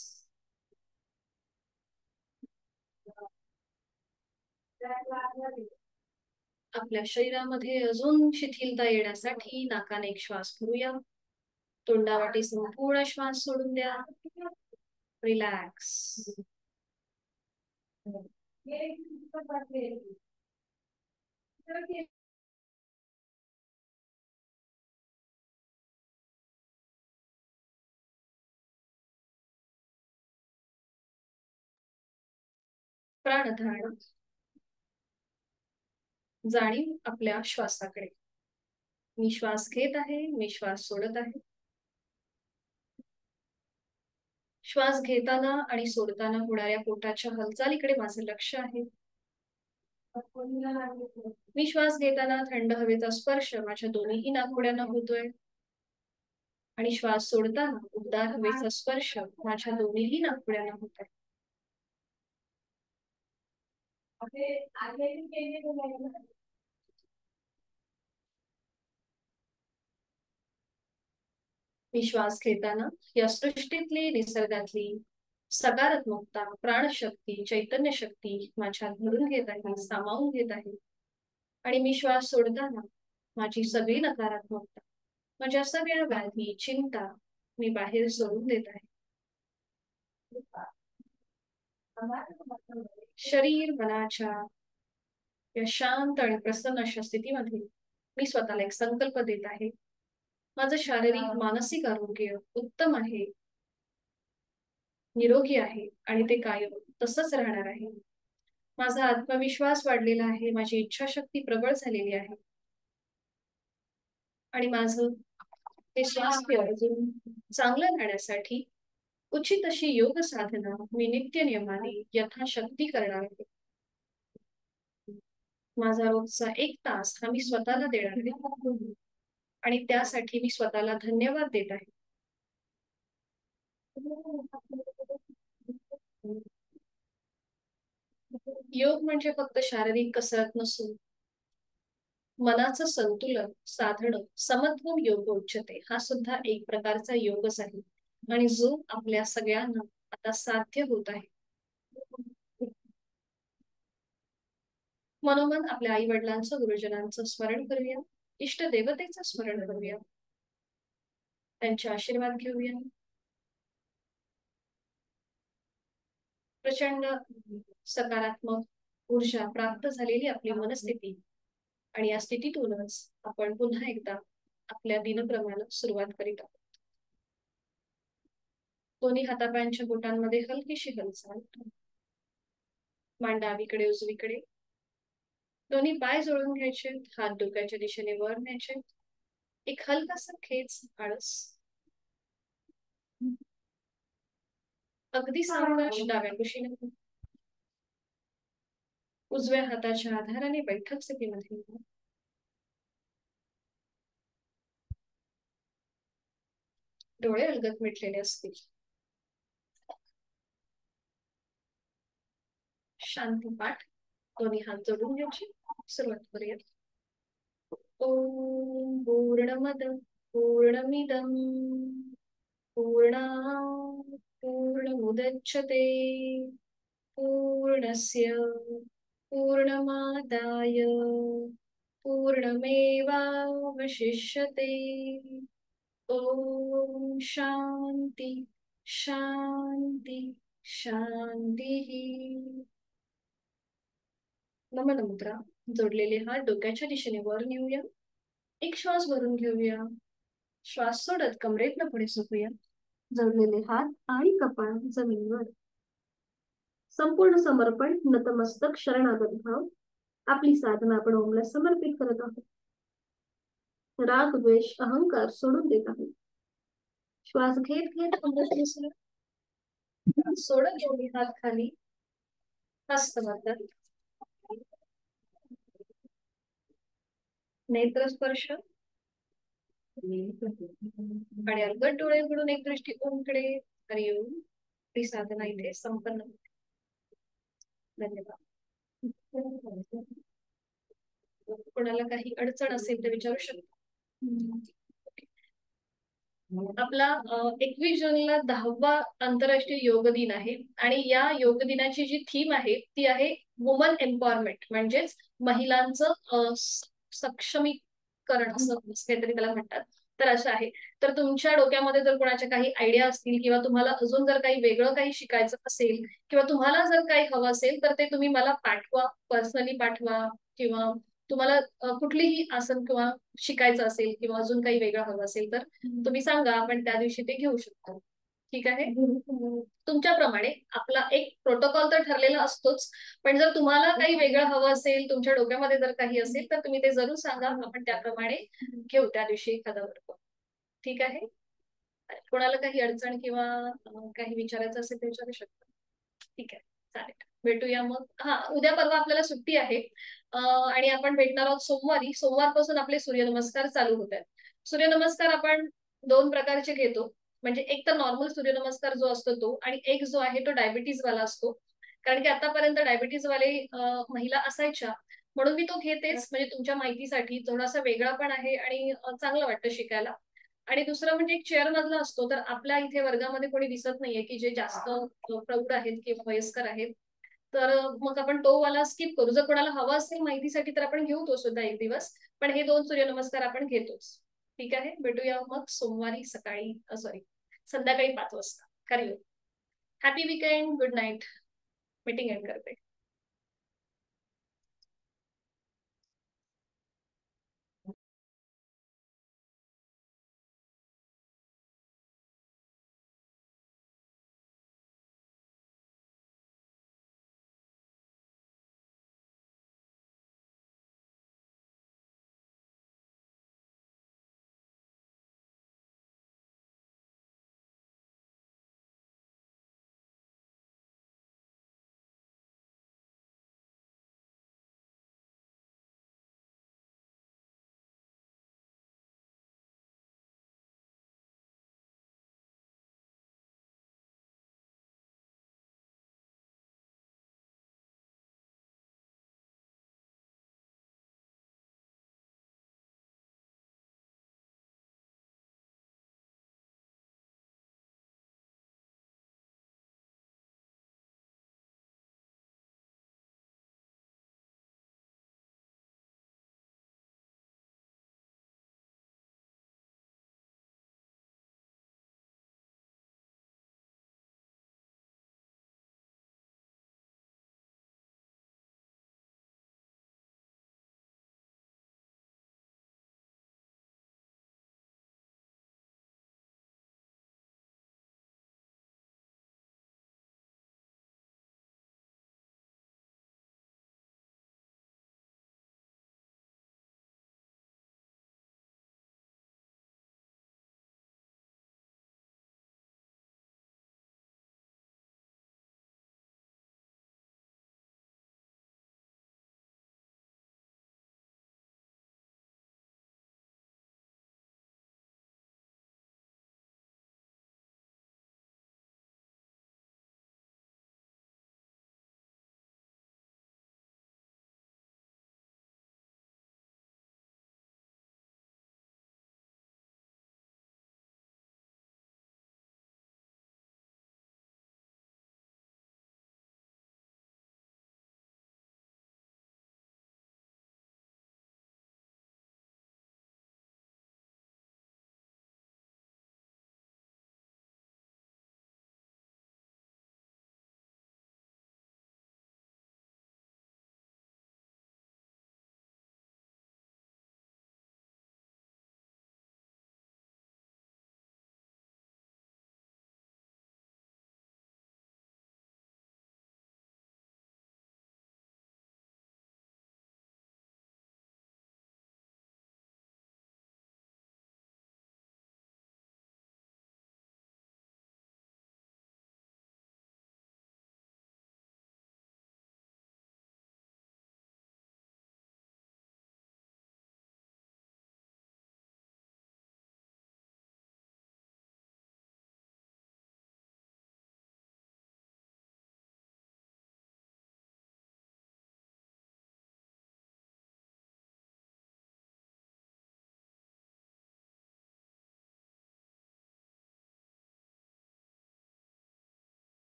आपल्या शरीरामध्ये अजून शिथिलता येण्यासाठी नाकाने एक श्वास घेऊया. तोंडावाटी संपूर्ण श्वास सोडून द्या. रिलॅक्स. प्राणधारण. जाणीव आपल्या श्वासाकडे. मी श्वास घेत आहे, मी श्वास सोडत आहे. श्वास घेताना आणि सोडताना होणाऱ्या पोटाच्या हालचालीकडे माझं लक्ष आहे. मी श्वास घेताना थंड हवेचा स्पर्श माझ्या दोन्ही नाकपुड्यांना होतोय आणि श्वास सोडताना उबदार हवेचा स्पर्श माझ्या दोन्ही नाकपुड्यांना होत आहे. मी श्वास घेताना या सृष्टीतली, निसर्गातली सकारात्मकता, प्राणशक्ती, चैतन्य शक्ती माझ्यात भरून घेत आहे, सामावून घेत आहे. आणि मी श्वास सोडताना माझी सगळी नकारात्मकता, माझ्या सगळ्या व्याधी, चिंता मी बाहेर सोडून देत आहे. शरीर मनाच्या या शांत आणि प्रसन्न अशा स्थितीमध्ये मी स्वतःला एक संकल्प देत आहे. माझं शारीरिक मानसिक आरोग्य उत्तम आहे, निरोगी आहे आणि ते कायम तसंच राहणार आहे. माझा आत्मविश्वास वाढलेला आहे, माझी इच्छाशक्ती प्रबळ झालेली आहे आणि माझं ते स्वास्थ्य अजून चांगलं राहण्यासाठी उचित अशी योग साधना मी नित्य नियमाने यथाशक्ती करणार आहे. माझा रोजचा 1 तास हा मी स्वतःला देणार आहे आणि त्यासाठी मी स्वतःला धन्यवाद देत आहे. योग म्हणजे फक्त शारीरिक कसरत नसून मनाचं संतुलन साधणं समत्वम योग उच्यते. हा सुद्धा एक प्रकारचा योगच आहे आणि जो आपल्या सगळ्यांना आता साध्य होत आहे. मनोमन आपल्या आई वडिलांचं गुरुजनांचं स्मरण करूया, इष्ट देवतेचं स्मरण करूया, त्यांचे आशीर्वाद घेऊया. प्रचंड सकारात्मक ऊर्जा प्राप्त झालेली आपली मनस्थिती आणि या स्थितीतूनच आपण पुन्हा एकदा आपल्या दिनक्रमाला सुरुवात करीत आहोत. दोन्ही हातापायांच्या बोटांमध्ये हलकीशी हालचाल, मान डावीकडे उजवीकडे, दोन्ही पाय जोडून घ्यायचे, हात डोक्याच्या दिशेने वर न्यायचे, एक हलकासा खेच आळस, अगदी सावकाश डाव्या कुशीने उजव्या हाताच्या आधाराने बैठक स्थितीमध्ये डोळे अलगद मिटलेले असतील. शांती पाठ, दोन्ही हात जोडून घ्यायचे, सुरुवात करूया. ओम पूर्णमद पूर्णमिदं पूर्णात् पूर्णमुदच्यते पूर्णस्य पूर्णमादाय पूर्णमेवावशिष्यते. ओम शांती शांती शांती. नमन मुद्रा, जोडलेले हात डोक्याच्या दिशेने वर नेऊया, एक श्वास भरून घेऊया, श्वास सोडत कमरेतनं पुढे झोपूया, जोडलेले हात आणि कपाळ जमिनीवर, संपूर्ण समर्पण, नतमस्तक, शरणागत भाव. आपली साधना आपण ओमला समर्पित करत आहोत. राग द्वेष अहंकार सोडून देत आहोत. श्वास घेत घेत सोडत दोन्ही हात खाली, हस्त वरती, नेत्र स्पर्श आणि अलगद डोळे उघडून एक दृष्टी ओमकडे. हरिओम. ही साधना इथे संपन्न होते. धन्यवाद. कोणाला काही अडचण असेल तर विचारू शकता. आपला 21 जूनला 10वा आंतरराष्ट्रीय योग दिन आहे आणि या योग दिनाची जी थीम आहे ती आहे वुमन एम्पॉवरमेंट, म्हणजेच महिलांचं सक्षमीकरण असं काहीतरी त्याला म्हणतात. तर असं आहे. तर तुमच्या डोक्यामध्ये जर कोणाच्या काही आयडिया असतील किंवा तुम्हाला अजून जर काही वेगळं काही शिकायचं असेल किंवा तुम्हाला जर काही हवं असेल तर ते तुम्ही मला पाठवा, पर्सनली पाठवा, किंवा तुम्हाला कुठलीही आसन किंवा शिकायचं असेल किंवा अजून काही वेगळं हवं असेल तर तुम्ही सांगा, आपण त्या दिवशी ते घेऊ शकतो. ठीक आहे. तुमच्याप्रमाणे आपला एक प्रोटोकॉल तर ठरलेला असतोच, पण जर तुम्हाला काही वेगळं हवं असेल, तुमच्या डोक्यामध्ये जर काही असेल तर तुम्ही ते जरूर सांगा, आपण त्याप्रमाणे घेऊ त्या दिवशी एखादा वर्ग. ठीक आहे. कोणाला काही अडचण किंवा काही विचारायचं असेल ते विचारू शकता. ठीक आहे, चालेल. भेटूया मग. हा, उद्या परवा आपल्याला सुट्टी आहे आणि आपण भेटणार आहोत सोमवारी. सोमवारपासून आपले सूर्यनमस्कार चालू होत आहेत. सूर्यनमस्कार आपण दोन प्रकारचे घेतो, म्हणजे एक तर नॉर्मल सूर्यनमस्कार जो असतो तो, आणि एक जो आहे तो डायबिटीज वाला असतो. कारण की आतापर्यंत डायबिटीज वाले महिला असायच्या, म्हणून मी तो घेतेच. म्हणजे तुमच्या माहितीसाठी थोडासा वेगळा पण आहे आणि चांगलं वाटतं शिकायला. आणि दुसरं म्हणजे एक चेअर मधला असतो. तर आपल्या इथे वर्गामध्ये कोणी दिसत नाहीये की जे जास्त प्रौढ आहेत किंवा वयस्कर आहेत, तर मग आपण तो वाला स्किप करू. जर कोणाला हवा असेल माहितीसाठी तर आपण घेऊ तो सुद्धा एक दिवस, पण हे दोन सूर्यनमस्कार आपण घेतोच. ठीक आहे. भेटूया मग सोमवारी सकाळी, सॉरी संध्याकाळी 5 वाजता. Hari Om. Happy weekend. Good night. Meeting end करते.